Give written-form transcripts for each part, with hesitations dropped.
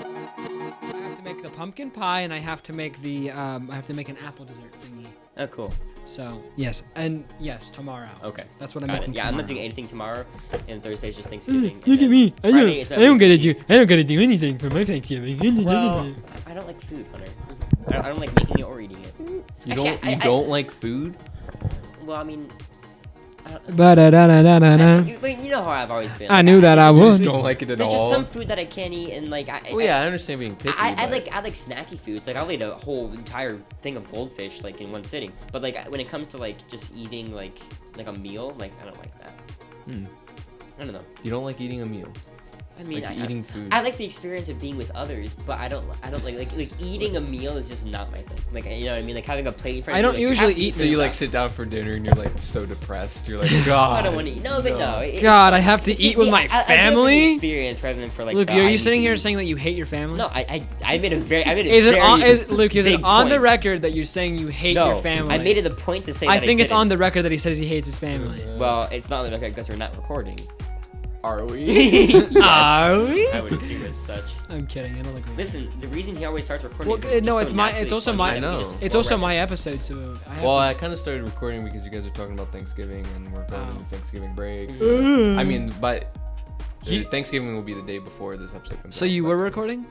I have to make the pumpkin pie, and I have to make the I have to make an apple dessert thingy. Oh, cool. So yes, and yes, tomorrow. Okay. That's what I'm Got making. it. Yeah, tomorrow. I'm not doing anything tomorrow, and Thursday's just Thanksgiving. Look at me. I Friday is my don't gotta wisdom do. I don't gotta do anything for my Thanksgiving. Well, I don't like food, Hunter. I don't like making it or eating it. You don't like food? Well, I mean, Ba-da-da-da-da-da. you know how I've always been. I knew that I You would. just don't like it at There's just all? some food that I can't eat, and like I understand being picky. I but- like snacky foods. Like I'll eat a whole entire thing of goldfish like in one sitting. But like when it comes to like just eating like a meal, like I don't like that. I don't know. You don't like eating a meal. I mean, Like eating food. I like the experience of being with others, but I don't like eating a meal is just not my thing. Like you know what I mean? Like having a plate in front I of don't you, like, usually have to eat So this you like stuff. sit down for dinner and you're like so depressed. You're like, God. I don't want to eat. No, but no. God, I have to it's eat the- with my I do it for the family. experience rather than for like. Luke, the, are I you need sitting to here eat. saying that you hate your family? No, I made a very Is it on? very Luke? Is it big on the point. record that you're saying you hate No, your family? I made it a point to say. I that think it's on the didn't. record that he says he hates his family. Well, it's not on the record because we're not recording. Are we? Yes. Are we? I would assume as such. I'm kidding. I don't like. Listen, the reason he always starts recording. Well, is no, just it's so my. naturally It's also funny my. that I know. we just It's flow also right my in. episode, so I have Well, to. I kind of started recording because you guys are talking about Thanksgiving and we're going into Thanksgiving breaks. Mm. I mean, but You- Thanksgiving will be the day before this episode comes out. So you but- were recording?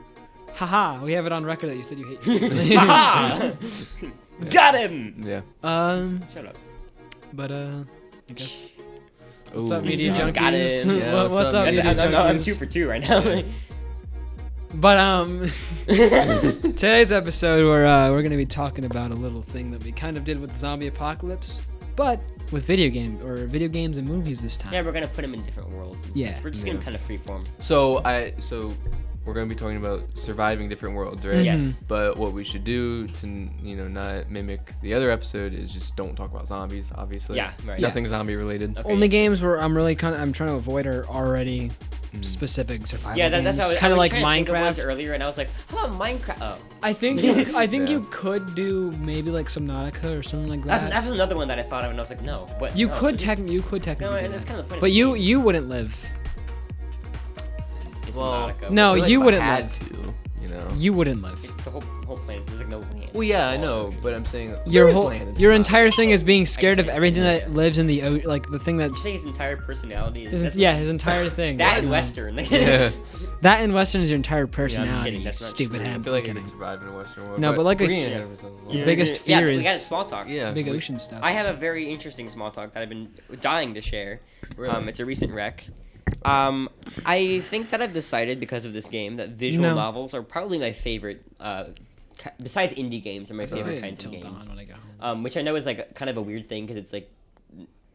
Haha, we have it on record that you said you hate. Haha! Got him. Yeah. Shut up. But I guess. What's Ooh, up, media yeah. junkies? Got him. Yeah, What's up, That's, media I'm junkies? 2 for 2 right now. But today's episode we're gonna be talking about a little thing that we kind of did with the zombie apocalypse, but with video games and movies this time. Yeah, we're gonna put them in different worlds. And Yeah. stuff. We're just gonna kind of freeform. So we're gonna be talking about surviving different worlds, right? Yes. But what we should do to not mimic the other episode is just don't talk about zombies, obviously. Yeah, right. Nothing zombie related. Okay. Only games where I'm trying to avoid are already specific survival Yeah, that's games. how Kind of like trying to think of ones Minecraft. earlier, and I was like, how about Minecraft? Oh, I think you Yeah. could do maybe like Subnautica or something like that. that was another one that I thought of, and I was like, no. But You no, could technically No, do that's that. kind of the point. But of the you game. wouldn't live. It's Well, Subnautica. No, I feel like you if I wouldn't had live. to, you know. You wouldn't live. It's the whole planet. There's like no land. Well, yeah, I It's know, all but I'm saying Your there is whole, land in your Subnautica. entire thing is being scared of say- everything yeah. that lives in the like the thing You that's say his entire personality. Is his entire thing. that and Western. Yeah. That in Western is your entire personality. kidding, that's not Stupid true. head. I feel like I kidding. could survive in a Western world. No, but like we're a- getting yeah. ahead of ourselves a The little. biggest fear we got is- small talk. Yeah. Big we- ocean stuff. I have a very interesting small talk that I've been dying to share. Really? It's a recent rec. I think that I've decided because of this game that visual No. novels are probably my favorite. Besides indie games, are my favorite Wait kinds of until games. dawn when I go home. Which I know is like kind of a weird thing because it's like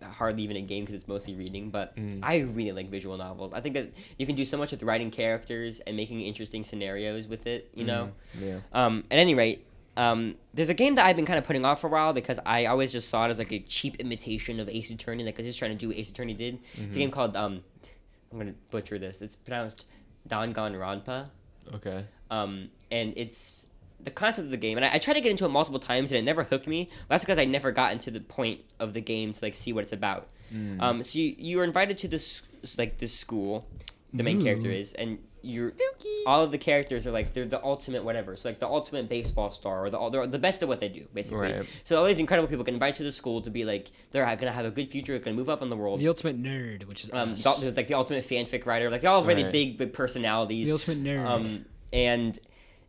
hardly even a game because it's mostly reading. But I really like visual novels. I think that you can do so much with writing characters and making interesting scenarios with it. You know. Yeah. At any rate, there's a game that I've been kind of putting off for a while because I always just saw it as like a cheap imitation of Ace Attorney, like I was just trying to do what Ace Attorney did. It's a game called I'm gonna butcher this. It's pronounced Danganronpa. Okay. And it's the concept of the game, and I tried to get into it multiple times and it never hooked me. That's because I never got into the point of the game to like see what it's about. So you are invited to this school, the main character is, and you're all of the characters are like they're the ultimate whatever. So like the ultimate baseball star, or they're the best at what they do, basically. Right. So all these incredible people get invited to the school to be like they're gonna have a good future, they're gonna move up in the world. The ultimate nerd, which is us. There's like the ultimate fanfic writer, like they all have really Right. big personalities. The ultimate nerd.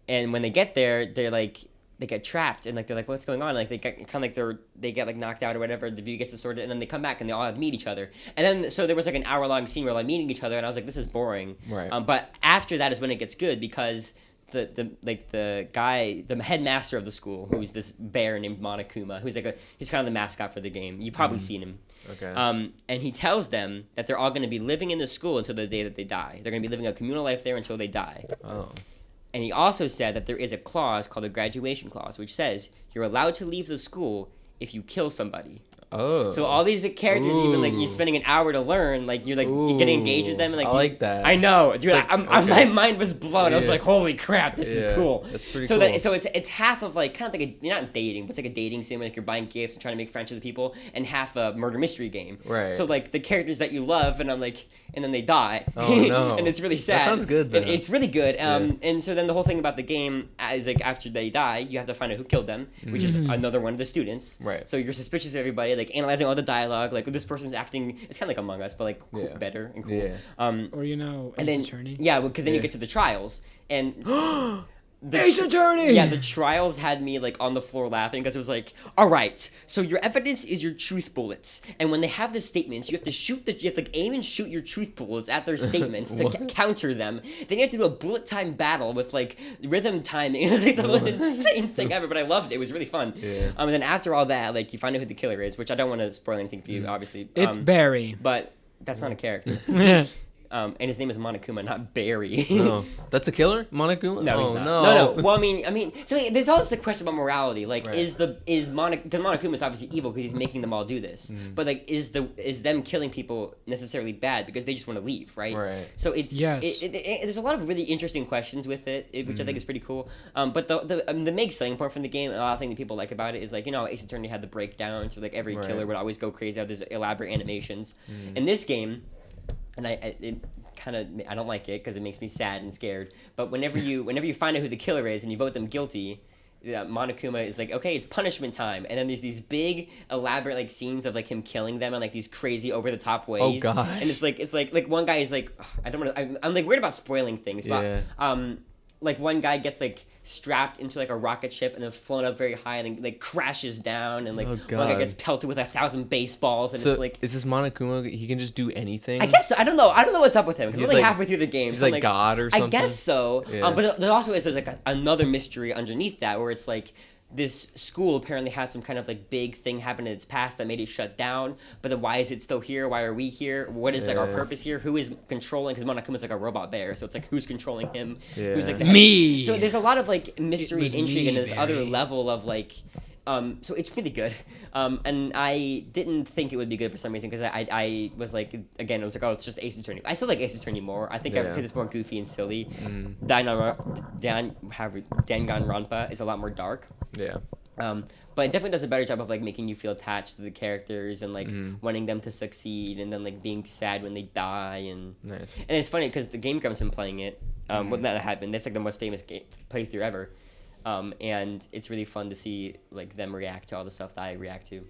And when they get there, they're like they get trapped and like they're like what's going on? Like they get kind of like they get like knocked out or whatever. The view gets distorted and then they come back and they all have to meet each other. And then so there was like an hour-long scene where like meeting each other and I was like this is boring. Right. But after that is when it gets good because the guy, the headmaster of the school, who's this bear named Monokuma, he's kind of the mascot for the game. You've probably seen him. Okay. And he tells them that they're all going to be living in the school until the day that they die. They're going to be living a communal life there until they die. Oh. And he also said that there is a clause called the graduation clause, which says you're allowed to leave the school if you kill somebody. Oh. So all these characters, even like you're Ooh. spending an hour to learn, like you're getting engaged with them, and like I like that. I know, dude. It's like, my mind was blown. I was Yeah. like, holy crap, this is cool. That's pretty So cool. so it's half of like kind of like you're not dating, but it's like a dating sim, like you're buying gifts and trying to make friends with the people, and half a murder mystery game. Right. So like the characters that you love, and I'm like, and then they die. Oh, no. And it's really sad. That sounds good, though. It's really good. Yeah. And so then the whole thing about the game is like after they die, you have to find out who killed them, which is another one of the students. Right. So you're suspicious of everybody, like analyzing all the dialogue, like this person's acting. It's kind of like Among Us, but like cool, Yeah. better and cool. Yeah. Or And then Ace Attorney. yeah, because then you Yeah. get to the trials and. Ace Attorney! Yeah, the trials had me like on the floor laughing because it was like, all right, so your evidence is your truth bullets, and when they have the statements, you have to you have to aim and shoot your truth bullets at their statements to What? counter them. Then you have to do a bullet time battle with like rhythm timing. It was like the most insane thing ever, but I loved it. It was really fun. Yeah. And then after all that, like you find out who the killer is, which I don't want to spoil anything for you, obviously. It's Barry. But that's not a character. Yeah. And his name is Monokuma, not Barry. No, that's a killer, Monokuma. No, oh, he's not. No. No. Well, I mean, so there's also a question about morality. Like, Right. because Monokuma is obviously evil because he's making them all do this. But like, is them killing people necessarily bad because they just want to leave, right? Right. So it's Yes. there's a lot of really interesting questions with it, which I think is pretty cool. But the main selling point from the game, and a lot of things that people like about it is like Ace Attorney had the breakdown, so like every Right. killer would always go crazy. Have these elaborate animations. In this game. And it kind of I don't like it because it makes me sad and scared. But whenever you find out who the killer is and you vote them guilty, Monokuma is like, okay, it's punishment time. And then there's these big elaborate like scenes of like him killing them in like these crazy over the top ways. Oh, gosh. And it's like one guy is like, I don't want to. I'm like worried about spoiling things, but Yeah. like one guy gets like strapped into like a rocket ship and then flown up very high and then like crashes down and like Oh, one guy God. gets pelted with 1,000 baseballs and So it's like. is this Monokuma? He can just do anything. I guess so. I don't know what's up with him because I'm He's only like- halfway through the game. He's so I'm like God or something. I guess so. Yeah. But there also is like another mystery underneath that where it's like this school apparently had some kind of like big thing happen in its past that made it shut down. But then why is it still here? Why are we here? What is like our Yeah. purpose here? Who is controlling? Because Monokuma's like a robot bear, so it's like who's controlling him? Who's Yeah. like the Me. So there's a lot of like mystery was and intrigue me, and this other Barry. level of like. So it's really good, and I didn't think it would be good for some reason because I was like again I was like, oh, it's just Ace Attorney. I still like Ace Attorney more. I think Yeah. because it's more goofy and silly. Mm. Danganronpa is a lot more dark. Yeah. But it definitely does a better job of like making you feel attached to the characters and like Mm-hmm. wanting them to succeed and then like being sad when they die and Nice. and it's funny because the Game Grump's been playing it. Mm-hmm. When that happened, that's like the most famous playthrough ever. And it's really fun to see like them react to all the stuff that I react to.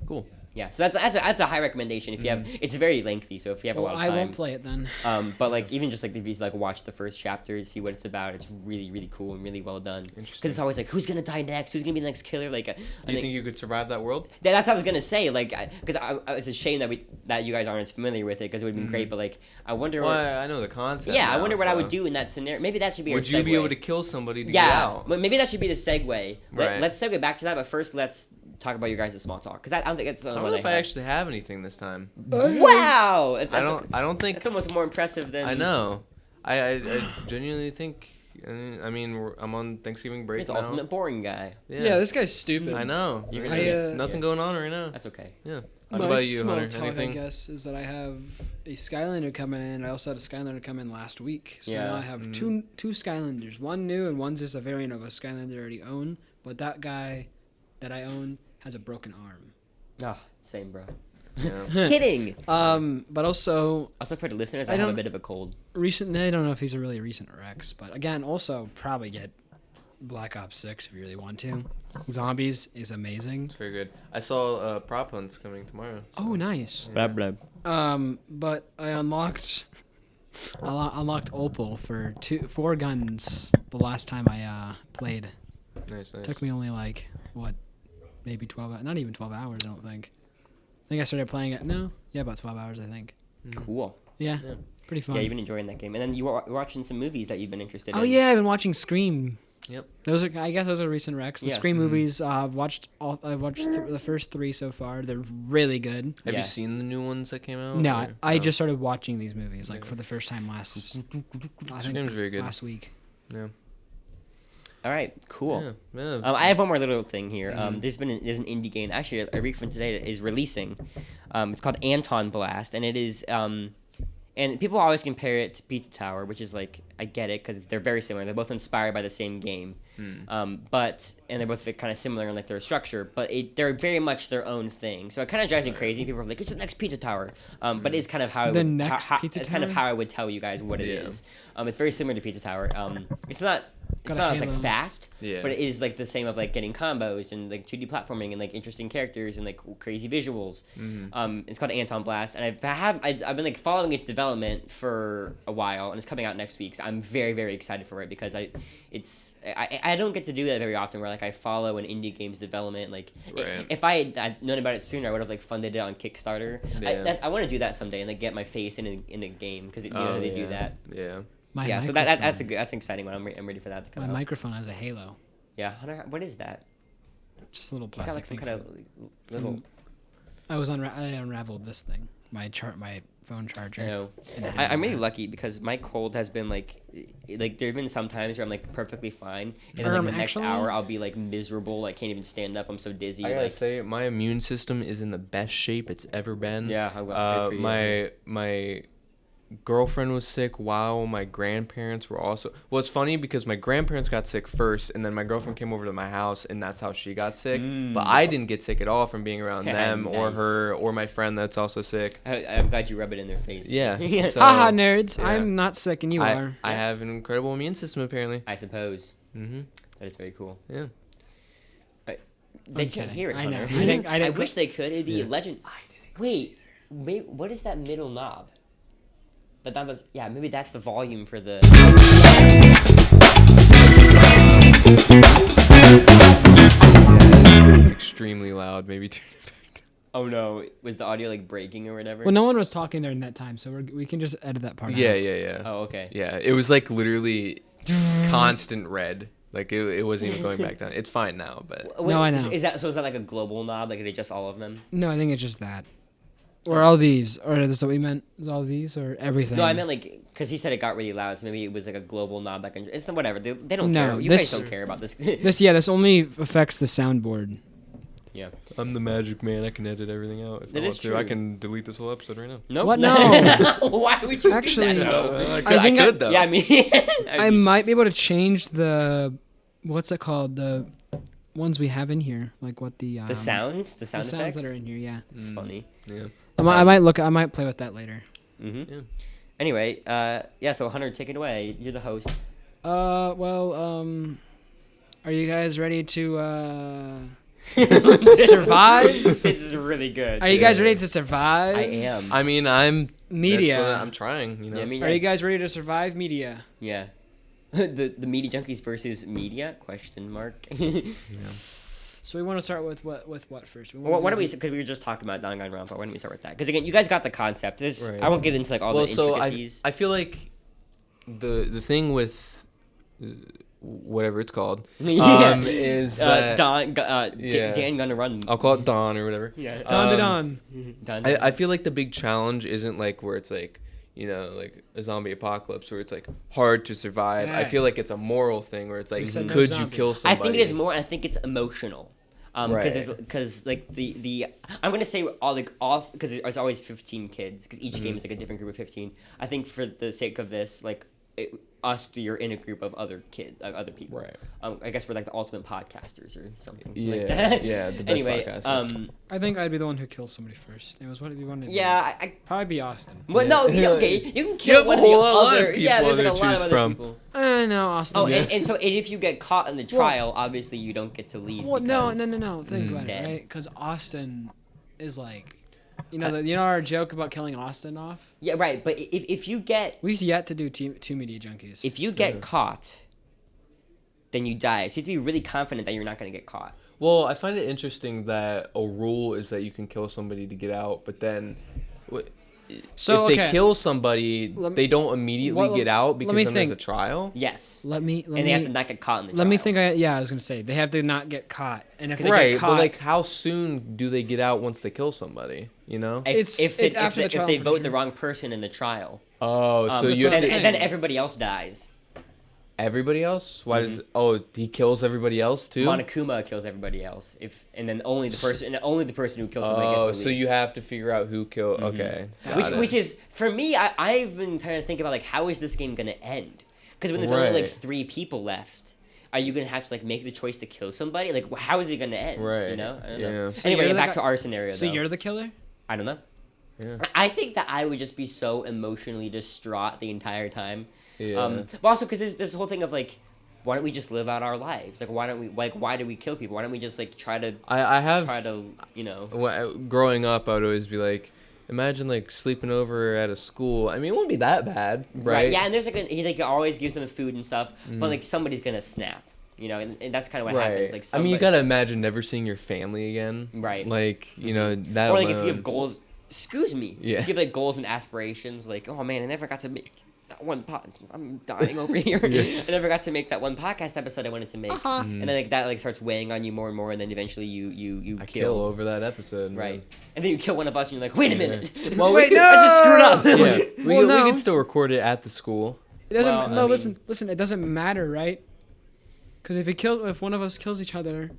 Cool. Yeah, so that's a high recommendation if you have. It's very lengthy, so if you have a lot of I time. won't play it then. But like even just like if you like watch the first chapter, see what it's about, it's really really cool and really well done. Because Interesting. it's always like who's gonna die next, who's gonna be the next killer. Like, Do you think you could survive that world? that's what I was gonna say. Like, because it's a shame that you guys aren't as familiar with it because it would have been great. But like, I wonder. Well, I know the concept. yeah, I now, wonder what I would so- do in that scenario. Maybe that should be. Would our you be segue. able to kill somebody to get Yeah, out? but maybe that should be the segue. Right. Let's segue back to that, but first let's talk about your guys' small talk because I don't think that's the I only don't one know if I have. actually have anything this time. Wow! I don't think. That's almost more impressive than. I know. I genuinely think. I mean, I'm on Thanksgiving break It's the now. ultimate boring guy. Yeah, this guy's stupid. I know. You're Right? gonna There's get- nothing going on right now. That's okay. Yeah. My What about you, small Hunter? talk, Anything? I guess, is that I have a Skylander coming in. I also had a Skylander come in last week. So Yeah. now I have two Skylanders. One new and one's just a variant of a Skylander I already own. But that guy that I own has a broken arm. Ah, same, bro. Yeah. Kidding. But also Also, for the listeners, I I have a don't- bit of a cold. I don't know if he's a really recent Rex, but again, also probably get Black Ops 6 if you really want to. Zombies is amazing. It's very good. I saw Prop Hunts coming tomorrow. Oh, nice. Blah blah. But I unlocked Opal for 4 guns the last time I played. Nice. Took me only like maybe 12 hours, not even 12 hours, I don't think. I think I started playing it about 12 hours, I think. Cool. Yeah. Yeah. Pretty fun. Yeah, you've been enjoying that game, and then you were watching some movies that you've been interested in. Oh yeah, I've been watching Scream. Yep. I guess those are recent recs. The Yeah. Scream movies. I've watched the first 3 so far. They're really good. Have Yeah. you seen the new ones that came out? No, or- I just started watching these movies for the first time last. I think Scream's very good. last week. Yeah. All right, cool. Yeah. I have one more little thing here. There's an indie game actually a week from today that is releasing. It's called Anton Blast, and it is and people always compare it to Pizza Tower, which is like I get it because they're very similar. They're both inspired by the same game, but they're both kind of similar in like their structure. But they're very much their own thing. So it kind of drives me crazy. People are like, "It's the next Pizza Tower," but it's kind of how it's kind of how I would tell you guys what it is. It's very similar to Pizza Tower. It's not. It's not as like fast, but it is like the same of like getting combos and like 2D platforming and like interesting characters and like crazy visuals. It's called Anton Blast, and I've been like following its development for a while, and it's coming out next week. So I'm very very excited for it because I don't get to do that very often where like I follow an indie game's development. Like if I'd known about it sooner, I would have like funded it on Kickstarter. I want to do that someday and like get my face in a game because they do that. Yeah. So that's an exciting one. I'm ready for that to come out. My microphone has a halo. Yeah, what is that? Just a little It's got plastic like some thing. kind of little. I unraveled this thing. My phone charger. I know. I'm really lucky because my cold has been like there've been some times where I'm like perfectly fine, and then like the next hour I'll be like miserable. I can't even stand up. I'm so dizzy. I gotta say, my immune system is in the best shape it's ever been. Yeah, good for you. My girlfriend was sick while my grandparents were also. Well, it's funny because my grandparents got sick first, and then my girlfriend came over to my house, and that's how she got sick. But I didn't get sick at all from being around them or her or my friend that's also sick. I'm glad you rub it in their face. Yeah. So, haha, nerds! yeah. I'm not sick, and you are. I have an incredible immune system apparently. I suppose. Mm-hmm. That is very cool. Yeah. They can't hear it, I know. Hunter. I wish they could. It'd be a legend. Wait, what is that middle knob? Maybe that's the volume for the. It's extremely loud. Maybe turn it back. Oh no! Was the audio like breaking or whatever? Well, no one was talking during that time, so we can just edit that part out. Yeah. Oh, okay. Yeah, it was like literally constant red. Like it wasn't even going back down. It's fine now, but. No, I know. Is that like a global knob? Like it adjusts all of them? No, I think it's just that. Or all these, or is that what we meant? Is all these, or everything? No, I meant like because he said it got really loud, so maybe it was like a global knob that can. It's whatever. They don't No, care. You this- guys don't care about this. This only affects the soundboard. Yeah. I'm the magic man. I can edit everything out. If That I is want to. true. I can delete this whole episode right now. Nope. What? No. Why would you Actually, do that? No. I think though. Yeah, I mean, I might be able to change the, what's it called? The ones we have in here, like what the the sounds, the sound the effects sounds that are in here. Yeah. It's funny. Yeah. I might play with that later. Mm-hmm. Yeah. Anyway, so Hunter, take it away. You're the host. Are you guys ready to survive? This is really good. Are you guys ready to survive? I am. I mean, I'm Media. I'm trying. You know. Yeah, I mean, Are you guys ready to survive media? Yeah. the media junkies versus media? Question mark. Yeah. So we want to start with what first? Well, why don't we? Because we were just talking about Danganronpa. Why don't we start with that? Because again, you guys got the concept. Right. I won't get into like all the intricacies. I feel like the thing with whatever it's called Yeah. is that Dan gonna run. I'll call it Don or whatever. Yeah. Don. I feel like the big challenge isn't like where it's like, you know, like a zombie apocalypse where it's like hard to survive. I feel like it's a moral thing where it's like, said no could you zombies. kill I somebody? think it is more. I think it's emotional. Right. Because like the I'm gonna say all because there's always 15 kids because each game is like a different group of 15. I think for the sake of this, like us three are in a group of other kids, other people. Right. I guess we're like the ultimate podcasters or something. Yeah. Like that. Yeah. The best Anyway, podcasters. I think I'd be the one who kills somebody first. It was what you wanted. To yeah. do. Probably be Austin. Well, Yeah. no, okay. You can kill have a one of the lot of other. people Yeah, there's like a to lot of choose other from. people. I know Austin. Oh, Yeah. and so if you get caught in the trial, obviously you don't get to leave. Well, no. because- Think about Dead. it, right? Because Austin is like, you know our joke about killing Austin off. Yeah, right. But if you get We've yet to do two media junkies. if you get caught, then you die. So you have to be really confident that you're not going to get caught. Well, I find it interesting that a rule is that you can kill somebody to get out, but then So, if they okay. kill somebody, Let me- they don't immediately Well, get out let because me then think. there's a trial. Yes. let me And they have to not get caught in the trial. let me think. I was gonna say they have to not get caught, and if they Right, get caught, but like, how soon do they get out once they kill somebody? You know? If It's after the if trial they for vote sure. the wrong person in the trial, Oh, so that's you what have I'm to. saying. then everybody else dies. Everybody else? Why Mm-hmm. does? Oh, he kills everybody else too. Monokuma kills everybody else. And then only the person who kills somebody gets to leave. So you have to figure out who killed. Okay, Which is for me. I've been trying to think about like how is this game gonna end? Because when there's only like 3 people left, are you gonna have to like make the choice to kill somebody? Like how is it gonna end? Right. You know. I don't Yeah. know. So Anyway, you're the back guy- to our scenario. So though. you're the killer? I don't know. Yeah. I think that I would just be so emotionally distraught the entire time. Yeah. But also because there's this whole thing of like, why don't we just live out our lives? Like, why do we kill people? Why don't we just like try to you know? Growing up, I would always be like, imagine like sleeping over at a school. I mean, it wouldn't be that bad, right? Yeah, and there's like he like always gives them food and stuff, but like somebody's gonna snap, you know, and that's kind of what happens. Like, I mean, you gotta imagine never seeing your family again, Right. Like, you know that. or like if alone. you have goals. Excuse me. Yeah. If you have like goals and aspirations, like, oh man, I never got to make that one I'm dying over here. Yeah. I never got to make that one podcast episode I wanted to make, Mm-hmm. and then like that like starts weighing on you more and more, and then eventually you I kill. kill over that episode, Right. man. And then you kill one of us, and you're like, wait a minute. Well, Wait, we no! could, I just screwed up. yeah, we Well, we no. could still record it at the school. It doesn't. Well, no, I listen. It doesn't matter, right? Because if one of us kills each other,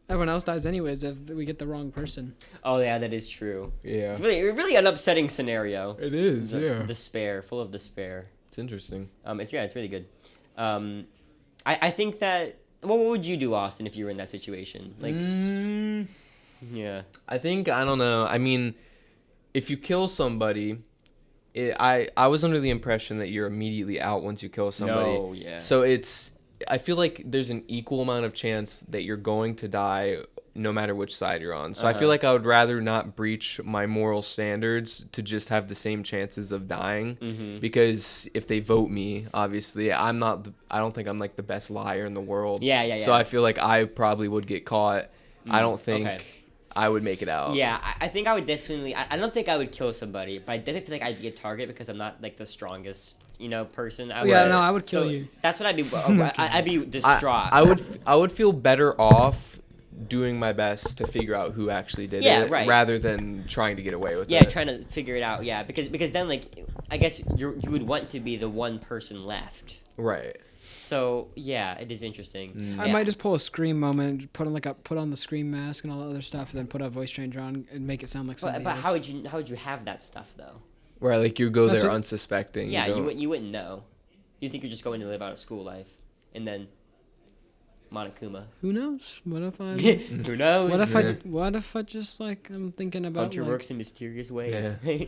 everyone else dies anyways. If we get the wrong person. Oh yeah, that is true. Yeah, It's really an upsetting scenario. it is. Despair, full of despair. It's interesting. It's really good. I think that. What would you do, Austin, if you were in that situation? Like, yeah. I think I don't know. I mean, if you kill somebody, I was under the impression that you're immediately out once you kill somebody. No, yeah. So I feel like there's an equal amount of chance that you're going to die no matter which side you're on. So I feel like I would rather not breach my moral standards to just have the same chances of dying. Because if they vote me, obviously, I don't think I'm like the best liar in the world. Yeah. So I feel like I probably would get caught. I don't think okay. I would make it out. Yeah, I think I would definitely. I don't think I would kill somebody, but I definitely feel like I'd be a target because I'm not like the strongest, person. I would kill so you. That's what I'd be. I'd be distraught. I would feel better off doing my best to figure out who actually did Yeah, it, right. rather than trying to get away with Yeah, it. trying to figure it out. Yeah, because then like I guess you would want to be the one person left. Right. So yeah, it is interesting. I might just pull a scream moment, put on the scream mask and all that other stuff, and then put a voice changer on and make it sound like somebody But else. how would you have that stuff though? Where like you go That's there what- unsuspecting. Yeah, don't- you wouldn't know. You think you're just going to live out a school life, and then Monokuma. Who knows? What if I? Who knows? What if I just like I'm thinking about Hunter like, works in mysterious ways. Yeah.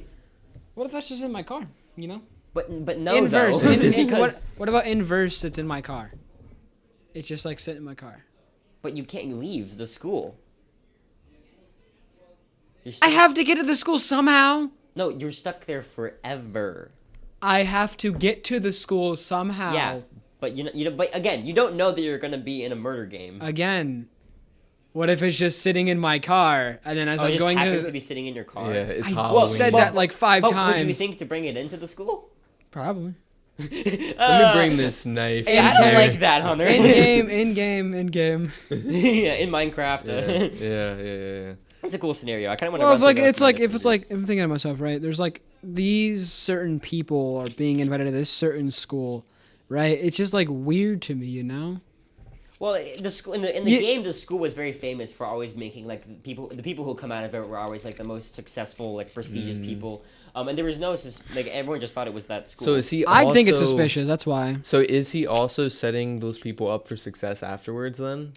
what if that's just in my car? You know. But no, Inverse. though. What about inverse? It's in my car. It's just like sitting in my car. But you can't leave the school. I have to get to the school somehow. No, you're stuck there forever. I have to get to the school somehow. Yeah, but but again, you don't know that you're gonna be in a murder game. Again, what if it's just sitting in my car and then as it I'm just going happens to to be sitting in your car. Yeah, it's I Halloween. said that like 5 But times. would you think to bring it into the school? Probably. Let me bring this knife. Hey, I in don't here. like that, Hunter. In game. Yeah, in Minecraft. Yeah. It's a cool scenario. I kind of want to. Well, run through if those I'm thinking to myself, right? There's like these certain people are being invited to this certain school, right? It's just like weird to me, you know? Well, the school in the game, the school was very famous for always making like the people who come out of it were always like the most successful, like prestigious people. And there was no like everyone just thought it was that school. So is he? I think it's also- suspicious. That's why. So is he also setting those people up for success afterwards then?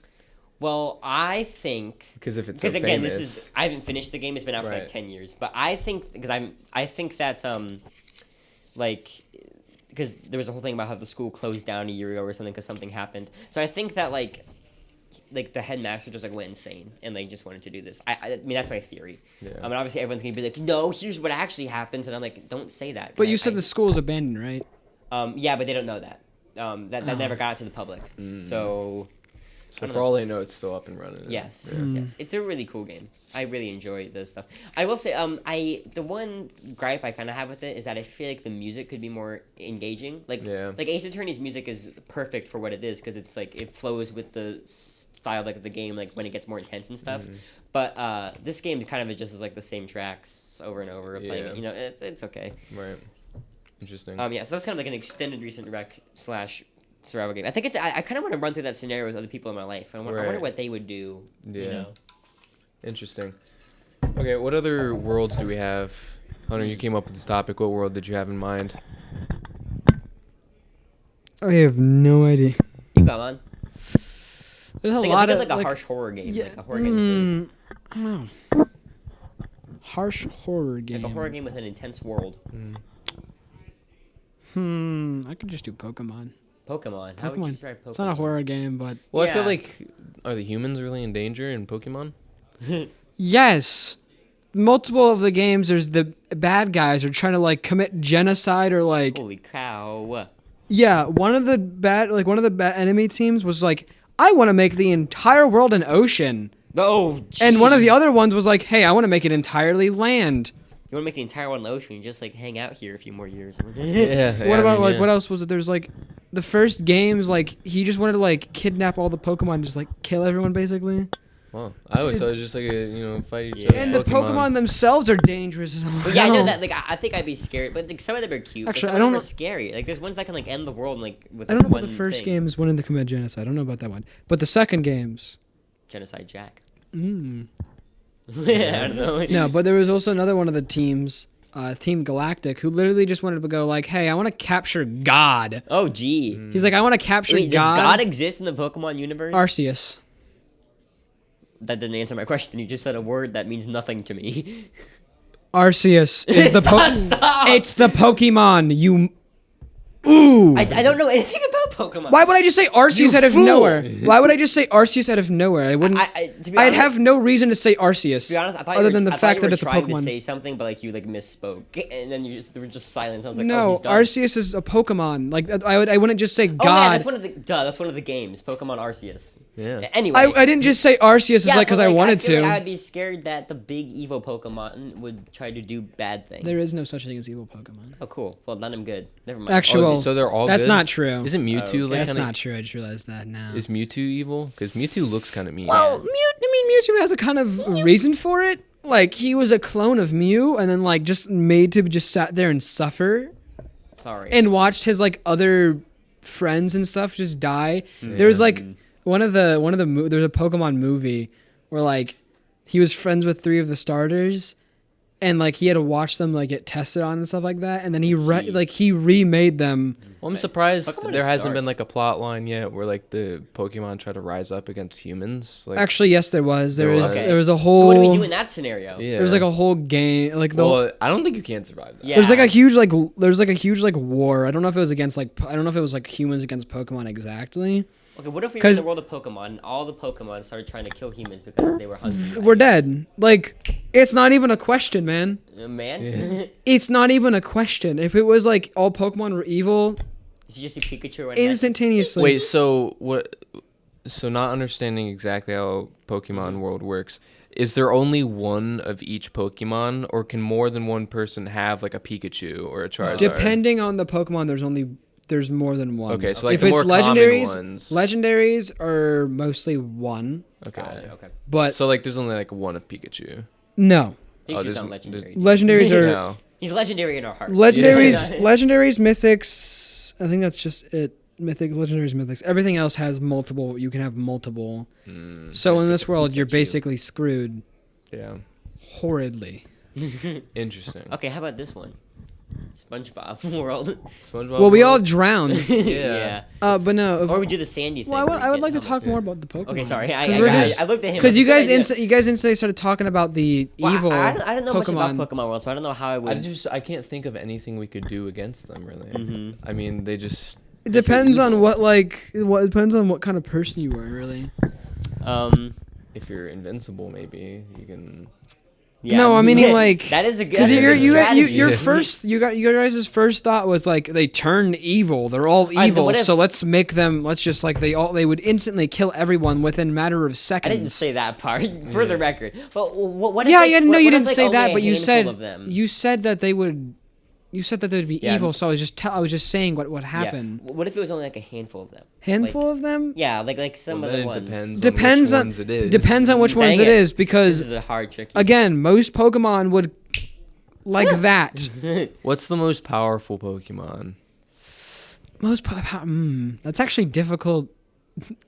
Well, I think Because if it's so again, famous, this is I haven't finished the game. It's been out for like Right. 10 years, but I think I think that like because there was a whole thing about how the school closed down a year ago or something because something happened. So I think that like the headmaster just like went insane and like just wanted to do this. I mean that's my theory. Yeah. And obviously everyone's gonna be like, no, here's what actually happens, and I'm like, don't say that. But you said the school is abandoned, right? Yeah, but they don't know that. That never got to the public. So. so for all they know, it's still up and running. Yes, Yeah. yes, it's a really cool game. I really enjoy this stuff. I will say, the one gripe I kind of have with it is that I feel like the music could be more engaging. Like Ace Attorney's music is perfect for what it is because it's like it flows with the style like the game, like when it gets more intense and stuff. But this game kind of just is like the same tracks over and over playing. Yeah. You know, it's okay. Right. Interesting. Yeah, so that's kind of like an extended recent rec / survival game. I think I kind of want to run through that scenario with other people in my life. I wonder Right. what they would do. Yeah. You know? Interesting. Okay, what other worlds do we have? Hunter, you came up with this topic. What world did you have in mind? I have no idea. You come on. There's a Think lot of of like a harsh horror game, like a horror game. I don't know. Harsh horror game. Like a horror game with an intense world. I could just do Pokemon. Pokemon. How would you Pokemon. describe Pokemon? It's not a horror game, but Well, I feel Yeah. like, are the humans really in danger in Pokemon? yes, multiple of the games. There's the bad guys are trying to like commit genocide or like Holy cow. yeah. One of the bad enemy teams was like, I want to make the entire world an ocean, Oh, and one of the jeez. other ones was like, hey, I want to make it entirely land. You want to make the entire one ocean and just like hang out here a few more years. What about like what else was it? There's like the first games like he just wanted to like kidnap all the Pokemon, and just like kill everyone basically. Well, I always thought it was just like fight each Yeah. other. And the Pokemon themselves are dangerous as But yeah, I know hell. that. Like, I think I'd be scared. But like, some of them are cute. Actually, but I some of them don't are know- scary. Like, there's ones that can like end the world and like with I don't know like, about the one first thing. games wanting to commit genocide. I don't know about that one, but the second games. Genocide Jack. Mm. Yeah, I don't know. No, but there was also another one of the teams, Team Galactic, who literally just wanted to go like, "Hey, I want to capture God." Oh, gee. He's like, "I want to capture Wait, does God." God exist in the Pokemon universe? Arceus. That didn't answer my question. You just said a word that means nothing to me. Arceus is the Stop! It's the Pokemon. You. Ooh. I don't know anything about Pokemon. Why would I just say Arceus You out of fool! nowhere? Why would I just say Arceus out of nowhere? I wouldn't. To be I'd honest- have no reason to say Arceus To be honest, I thought other you were, than the I thought fact you that were it's a trying to Pokemon. say something, but like you like misspoke, and then there was just silence. I was like, oh, No, he's done. Arceus is a Pokemon. Like I wouldn't just say Oh yeah, God. that's one of the that's one of the games, Pokemon Arceus. Yeah. Anyway, I didn't just say Arceus yeah, because but, I like, wanted feel to. like I'd be scared that the big evil Pokemon would try to do bad things. There is no such thing as evil Pokemon. Oh, cool. Well, then I'm good. Never mind. Actual. So they're all That's good? not true. Isn't Mewtwo okay. like That's kinda, not true. I just realized that now. Is Mewtwo evil? Because Mewtwo looks kind of mean. Well, Mewtwo has a kind of reason for it. Like he was a clone of Mew, and then like just made to just sat there and suffer, Sorry. and watched his like other friends and stuff just die. There's like there's a Pokemon movie where like he was friends with 3 of the starters, and like he had to watch them like get tested on and stuff like that, and then he remade them. Well, I'm surprised Pokemon there is hasn't dark. been like a plot line yet where like the Pokemon try to rise up against humans. Like, Actually, yes, there was. There was. Okay. There was a So whole. what do we do in that scenario? yeah. There was like a whole game, like the. Well, I don't think you can survive that. Yeah. There's like a huge war. I don't know if it was against I don't know if it was like humans against Pokemon exactly. Okay, what if we were in 'Cause- the world of Pokemon and all the Pokemon started trying to kill humans because they were hungry? We're dead. Like it's not even a question, man. Man? Yeah. It's not even a question. If it was like all Pokemon were evil, Did you just see Pikachu right now? instantaneously. Wait, so what? So not understanding exactly how Pokemon World works, is there only one of each Pokemon, or can more than one person have like a Pikachu or a Charizard? Depending on the Pokemon, there's more than one. Okay, so like if the it's more common legendaries, ones. legendaries are mostly one. Okay. Okay. But So like, there's only like one of Pikachu. no, Pikachu's there's- not legendary. legendaries are No. He's legendary in our hearts. legendaries, mythics. I think that's just it. Mythics, legendaries, mythics. Everything else has multiple. You can have multiple. So in this world, you're Pikachu. basically screwed Yeah. horridly. Interesting. Okay, how about this one? SpongeBob World. SpongeBob. Well, we all World? drowned. Yeah. but no. Or we do the sandy thing. Well, where we I would get like to helmets. talk more about the Pokemon. Okay, sorry. 'Cause I we're got just- it. I looked at him. Because It's a you good guys idea. instantly started talking about the Well, evil I didn't know much Pokemon. about Pokemon World, so I don't know how I would. I can't think of anything we could do against them really. Mhm. I mean, they just. It they're so depends on evil. what depends on what kind of person you are, really. If you're invincible, maybe you can. Yeah. No, I mean, like, that is a good. Because that's a good strategy. your guys' first thought was like they turn evil. They're all then evil. what if- So let's make them. Let's just like they would instantly kill everyone within a matter of I seconds. didn't say that part for the record. But what? If Yeah, like, yeah, no, what you if, didn't like, say only that, a but you handful said of them? you said that they would. You said that they'd be Yeah, evil. So I was just saying what would happen. Yeah. What if it was only like a handful of them? Handful of them. Yeah, like some Well, of then the it ones. Depends on which ones it is. Depends on which Dang ones it. it is This because is a hard trick. again, most Pokemon would like that. What's the most powerful Pokemon? That's actually difficult.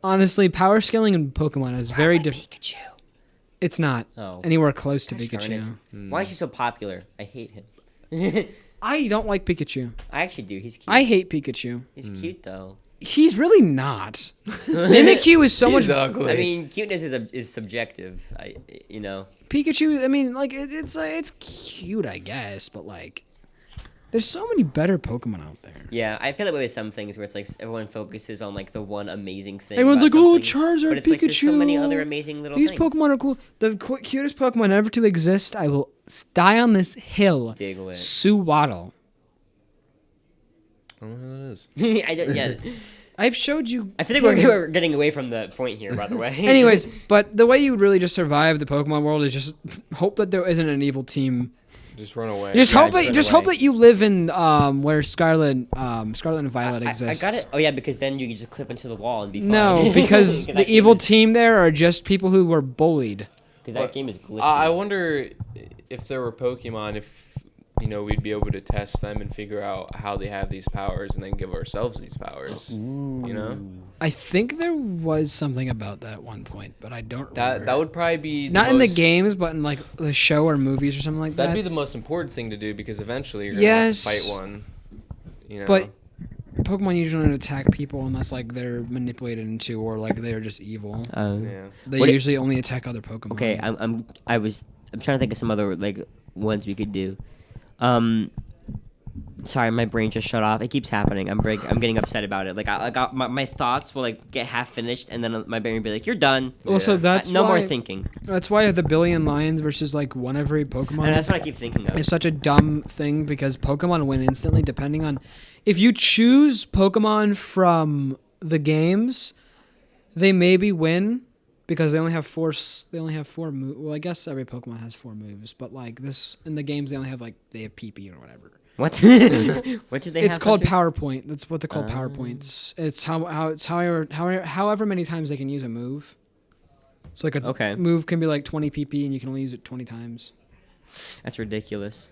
Honestly, power scaling in Pokemon is very difficult. Pikachu. It's not Oh. anywhere close to Gosh darn it. Pikachu. Why is he so popular? I hate him. I don't like Pikachu. I actually do. He's cute. I hate Pikachu. He's cute though. He's really not. Mimikyu is so much. He's ugly. I mean, cuteness is subjective. Pikachu. I mean, like it's cute, I guess, but like, there's so many better Pokemon out there. Yeah, I feel that way with some things where it's like everyone focuses on like the one amazing thing. Everyone's about like, oh, something, Charizard, but it's Pikachu. like there's so many other amazing little These things. Pokemon are cool. The cutest Pokemon ever to exist. I will die on this hill. Diglett. Suwaddle. I don't know who that is. I don't, yeah. I've showed you. I feel like we're getting away from the point here, by the way. Anyways, but the way you would really just survive the Pokemon world is just hope that there isn't an evil team. Just run away. Just Yeah, hope just that run just hope away. that you live in where Scarlet and Violet I exists. got it. Oh yeah, because then you can just clip into the wall and be fine. No, because the evil team there are just people who were bullied. Because that game is glitchy. I wonder if there were Pokemon, if we'd be able to test them and figure out how they have these powers, and then give ourselves these powers. I think there was something about that at one point, but I don't remember. That would probably be not in the games, but in like the show or movies or something like that. That'd be the most important thing to do, because eventually you're gonna Yes. have to fight one. But Pokemon usually don't attack people unless like they're manipulated into, or like they're just evil. yeah. They What usually only attack other Pokemon. Okay, I'm trying to think of some other like ones we could do. Sorry, my brain just shut off. It keeps happening. I'm getting upset about it. Like I got my thoughts will like get half finished, and then my brain will be like, "You're done." Well, so Yeah. that's No more why- thinking. That's why the billion lions versus like one every Pokemon. And that's what I keep thinking of. It's such a dumb thing because Pokemon win instantly depending on if you choose Pokemon from the games, they maybe win because they only have four moves. Well, I guess every Pokemon has 4 moves, but like this in the games they only have they have PP or whatever. What? What did they? It's have called Hunter? PowerPoint. That's what they call PowerPoints. It's however many times they can use a move. So like a move can be like 20 PP and you can only use it 20 times. That's ridiculous.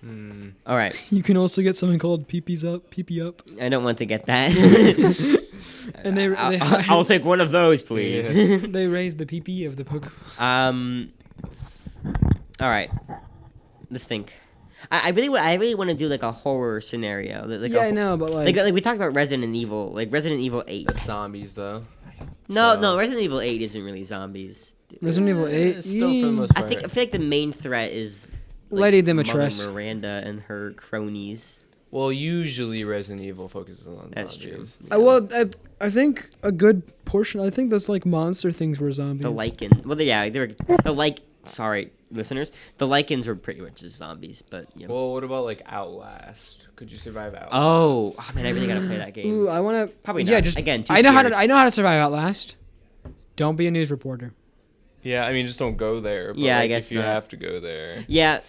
All right. You can also get something called PP up. I don't want to get that. And I'll take one of those, please. Yeah. they raised the PP of the Pokemon. All right. Let's think. I really want to do like a horror scenario. I know, but like we talked about Resident Evil, like Resident Evil 8. That's zombies, though. No, Resident Evil 8 isn't really zombies. Resident Evil 8. It's still for the most I part. feel like the main threat is Lady Mother Dimitrescu. Miranda and her cronies. Well, usually Resident Evil focuses on That's zombies. true. I think a good portion. I think those like monster things were zombies. The lichen. Well, sorry, listeners. The lichens were pretty much just zombies, but yeah. Well, what about like Outlast? Could you survive Outlast? Oh man, I really gotta play that game. Ooh, I want to. Probably Yeah, not. just Again, too I know scared. I know how to survive Outlast. Don't be a news reporter. Yeah, I mean, just don't go there. But Yeah, I like, guess if you not. have to go there. Yeah.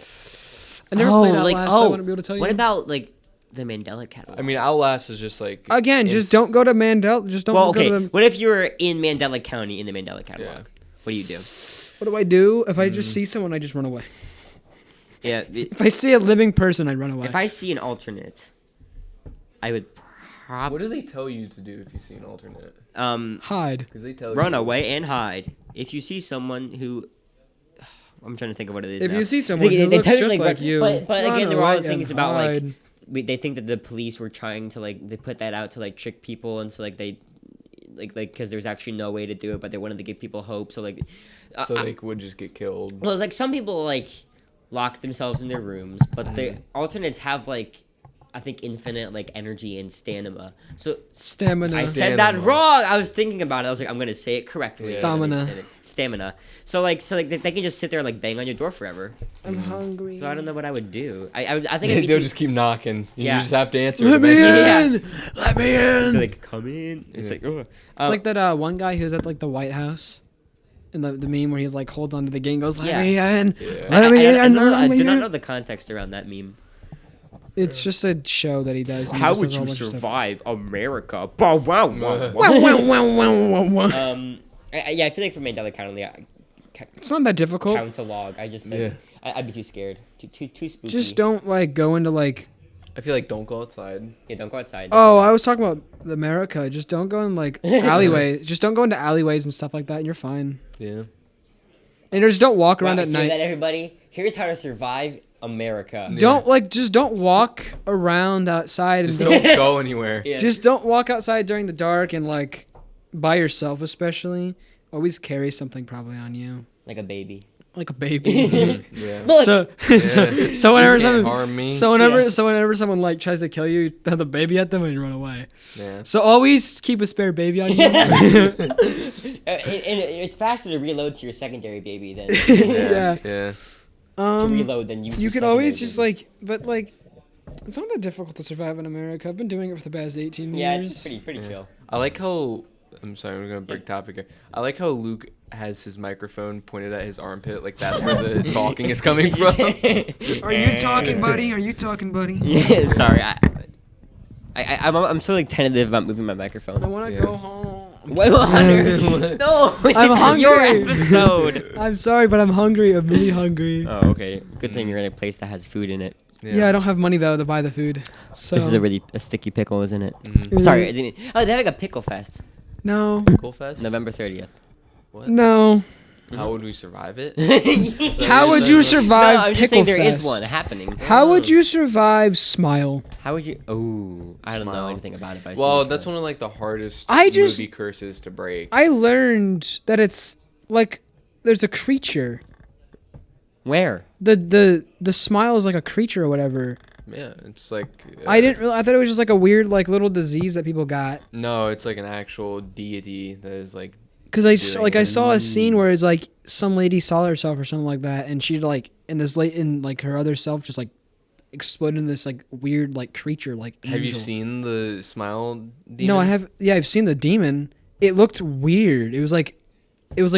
I never played Outlast, so I oh, wouldn't be able to tell you. what about like the Mandela catalog? I mean, Outlast is just like Again, just don't go to Mandela. Just don't well, go okay. to the. What if you were in Mandela County in the Mandela catalog? Yeah. What do you do? What do I do if I just see someone? I just run away. Yeah. If I see a living person, I run away. If I see an alternate, I would What probably do they tell you to do if you see an alternate? Hide. Because they tell run you. away and hide. If you see someone who, I'm trying to think of what it is. If now. you see someone They- who they looks tell you, just like run- you, but run again, there were all away the things and about like hide. they think that the police were trying to like they put that out to like trick people, and so like they like because there's actually no way to do it, but they wanted to give people hope. So like, So they would just get killed. well, like some people like lock themselves in their rooms, but the alternates have like I think infinite like energy and stamina. So Stamina. I said that wrong. I was thinking about it. I was like, I'm gonna say it correctly. Stamina. Stamina. So like they can just sit there and like bang on your door forever. I'm hungry. So I don't know what I would do. I think it'd be They'll too- just keep knocking. You Yeah. just have to answer. Let me eventually. in. Let me in. Be like come in. It's like oh. It's like that one guy who's at like the White House, in the meme where he's like holds onto the gate and goes, "Let Yeah. me in, Yeah. let me in, I let me do not in." know the context around that meme. It's just a show that he does. and he How just would does a whole you bunch of stuff. survive America? Bow, wow, wow, wow. Wow, wow, wow, wow, wow, wow. I feel like for Mandela County, It's not that difficult. count a log. I just Yeah. I'd be too scared, too spooky. Just don't like go into like I feel like don't go outside. Yeah, don't go outside. Oh, I was talking about America. Just don't go in like alleyways. Just don't go into alleyways and stuff like that, and you're fine. Yeah. And just don't walk around Wow, at hear night. that, everybody? Here's how to survive America. Just don't walk around outside Just and don't go anywhere. Yeah. just don't walk outside during the dark and like by yourself, especially. Always carry something probably on you, Like a baby. like a baby. Yeah. Look! So whenever You can't someone harm me. so whenever someone like tries to kill you, you throw the baby at them and you run away. Yeah. So always keep a spare baby on you. And it's faster to reload to your secondary baby than Yeah. Yeah. to reload than you. You could always just but it's not that difficult to survive in America. I've been doing it for the past 18 Yeah, years. it's pretty chill. I like how. I'm sorry, I'm gonna break topic here. I like how Luke has his microphone pointed at his armpit, like that's where the talking is coming from. Are you talking, buddy? Are you talking, buddy? Yeah, sorry. I'm so like tentative about moving my microphone. I want to Yeah. go home. Wait, Hunter. No, this is your hungry. episode. I'm sorry, but I'm hungry. I'm really hungry. Oh, okay. Good thing you're in a place that has food in it. Yeah, I don't have money though to buy the food. So This is a sticky pickle, isn't it? Mhm. Sorry, I didn't. Oh, they have like a pickle fest, no, Pickle Fest? November 30th. What? no. How would we survive it? How would you No, survive I'm Pickle just saying there is Fest? one happening. How would you survive Smile? How would you? Oh, I don't know Smile. anything about it. But I see Well, which that's one. one of like the hardest I just- movie curses to break. I learned that it's like there's a creature. Where? The smile is like a creature or whatever. Yeah, it's like. I didn't. I thought it was just like a weird like little disease that people got. No, it's like an actual deity that is like. Cause I Doing I it. saw a scene where it's like some lady saw herself or something like that, and she like in like her other self just like exploded in this like weird like creature like. Have you angel. seen the smile demon? No, I have. Yeah, I've seen the demon. It looked weird. It was like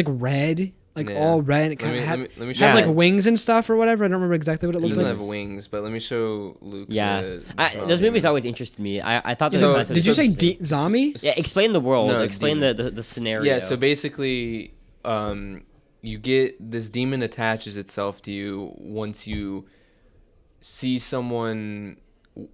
red, like Yeah. all red. And it Let kind me, of let had, me, let me show had you. like wings and stuff or whatever. I don't remember exactly what it It looked doesn't like. have wings, but let me show Luke. Yeah, the smile those movies demon. always interested me. I thought the So, concept Did you was say interesting. zombie? Yeah, explain the world. No, explain demon. the scenario. Yeah, so basically, you get this demon attaches itself to you once you see someone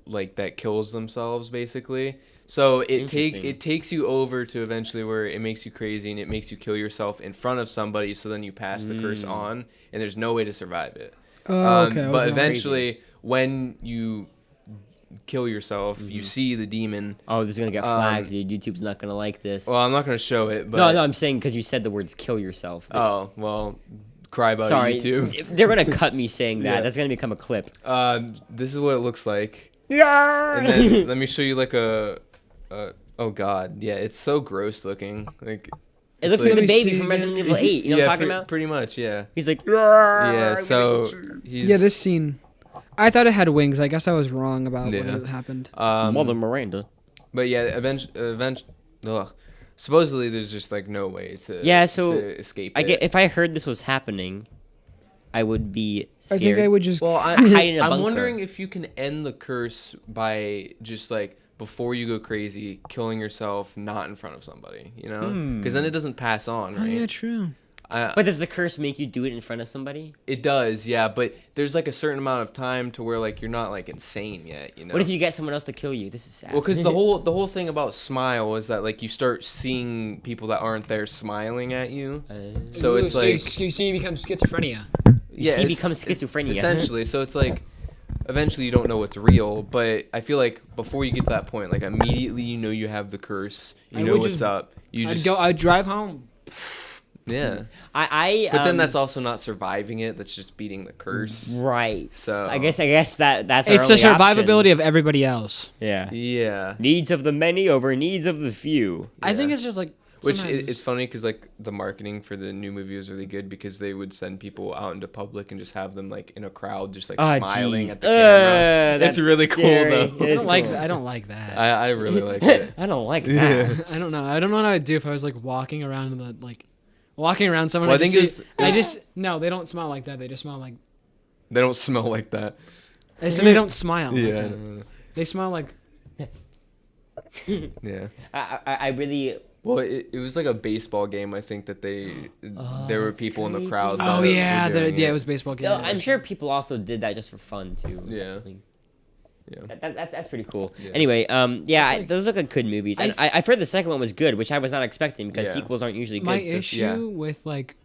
like that kills themselves, basically. So Interesting. it takes you over to eventually where it makes you crazy and it makes you kill yourself in front of somebody. So then you pass the curse on, and there's no way to survive it. Oh, okay. I was But wrong. eventually, when you kill yourself, you see the demon. Oh, this is gonna get flagged, dude. YouTube's not gonna like this. Well, I'm not gonna show it, but no, I'm saying because you said the words "kill yourself." Oh well, cry about Sorry, YouTube. they're gonna cut me saying that. Yeah. That's gonna become a clip. This is what it looks like. Yeah. And then let me show you like a oh god, yeah, it's so gross looking. Like It looks like- like the Let me baby see from Resident again. Evil 8. You know what I'm talking pre- about? pretty much, yeah. He's like, Yeah, so he's Yeah, this scene. I thought it had wings. I guess I was wrong about Yeah. what happened. Mother Miranda. But yeah, supposedly there's just like no way to Yeah, so to escape I it. get if I heard this was happening, I would be I scared. think I would just. Well, hide in a I'm bunker. wondering if you can end the curse by just like before you go crazy, killing yourself not in front of somebody, you know? Because then it doesn't pass on, Oh right? yeah, true. But does the curse make you do it in front of somebody? It does, yeah, but there's like a certain amount of time to where like you're not like insane yet, you know. What if you get someone else to kill you? This is sad. Well, because the whole thing about smile is that like you start seeing people that aren't there smiling at you, so it's like you see, you become schizophrenia. you see, it's- becomes schizophrenia. essentially. So it's like eventually you don't know what's real, but I feel like before you get to that point, like immediately you know you have the curse, you I know would what's just- up. You just I'd drive home. yeah. I But then that's also not surviving it. That's just beating the curse. right. So- I guess that's our It's the only option. survivability of everybody else. Yeah. Yeah. Needs of the many over needs of the few. I think Yeah. it's just like. Which sometimes- it's funny because like the marketing for the new movie was really good because they would send people out into public and just have them like in a crowd just like Oh, smiling jeez. at the camera. That's It's really cool scary. though. It is cool. I don't like that. I really like it. I don't like that. I don't know. I don't know what I'd do if I was like walking around in the like, walking around someone. Well, I I think just it's- see- I just no. They don't smell like that. They just smell like. They don't smell like that. I said they don't smile. like Yeah. that. They smell like. Yeah. I really. Well, it was like a baseball game. I think that there were that's people in the creepy. crowd. Oh that yeah, were doing it was a baseball game. No, I'm sure people also did that just for fun too. Yeah. Like, Yeah. That's pretty cool. Yeah. Anyway, like- those look like good movies. And I've heard the second one was good, which I was not expecting because Yeah. sequels aren't usually good. My so- issue yeah. with like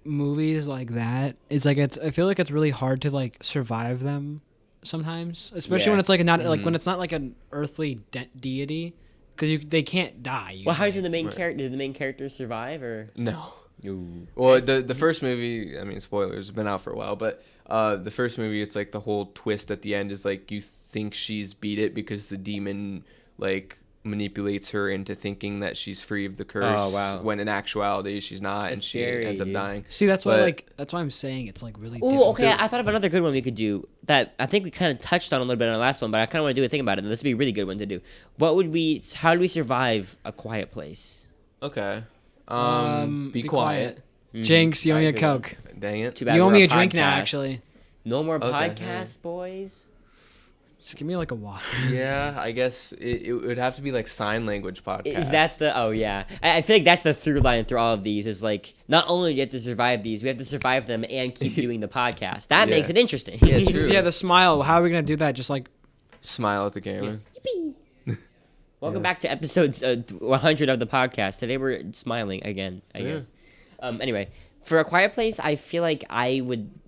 movies like that is like I feel like it's really hard to like survive them sometimes, especially Yeah. when it's like not like Mhm. when it's not like an earthly deity, because they can't die. Well, how usually. did the main Right. character? Did the main character survive or? No. Ooh. Well, the first movie, I mean, spoilers, have been out for a while, but the first movie, it's like the whole twist at the end is like you think she's beat it because the demon like manipulates her into thinking that she's free of the curse. Oh, wow. When in actuality she's not, and That's she scary, ends up dude. dying. See, that's why But- that's why I'm saying it's like really. Ooh, difficult. okay. I thought of another good one we could do that I think we kind of touched on a little bit on our last one, but I kind of want to do a thing about it. And this would be a really good one to do. How do we survive A Quiet Place? Okay. Be Be quiet. Jinx, you owe me a Alright, good one. Coke. Dang it. Too bad You owe we're me a drink now, podcast. actually. No more Okay, podcasts, boys. Just give me like a water. Yeah, I guess it would have to be like sign language podcast. Is that the? Oh yeah, I feel like that's the through line through all of these. Is like not only do you have to survive these, we have to survive them and keep doing the podcast. That Yeah. makes it interesting. Yeah, true. Yeah, the smile. How are we gonna do that? Just like smile at the camera? Welcome Yeah. back to episode 100 of the podcast. Today we're smiling again, I Yeah. guess. Anyway, for A Quiet Place, I feel like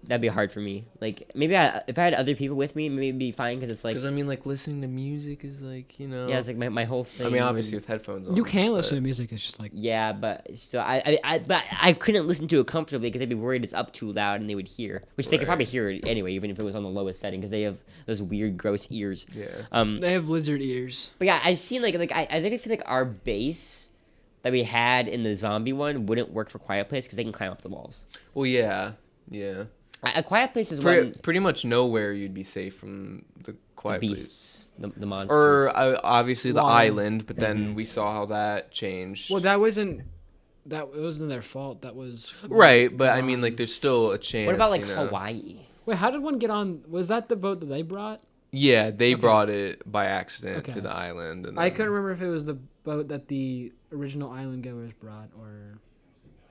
that'd be hard for me. Like, maybe if I had other people with me, maybe it'd be fine, because it's like, Because I mean, like listening to music is like yeah, it's like my whole thing. I mean, obviously with headphones on. you can't listen but- to music. It's just like Yeah, but still, I couldn't listen to it comfortably because I'd be worried it's up too loud and they would hear, which they could Right. probably hear it anyway, even if it was on the lowest setting, because they have those weird, gross ears. Yeah. they have lizard ears. But yeah, I've seen I think I feel like our base that we had in the zombie one wouldn't work for Quiet Place because they can climb up the walls. Well, yeah. Yeah. A Quiet Place is one Pretty much nowhere you'd be safe from the the quiet place. beasts, the monsters. Or obviously the Why? island, but then Mhm. we saw how that changed. Well, it wasn't their fault. That was right, but I mean, like, there's still a chance. what about like you know? Hawaii? Wait, how did one get on? Was that the boat that they brought? Yeah, they Okay. brought it by accident Okay. to the island. And I then- couldn't remember if it was the boat that the original island goers brought or.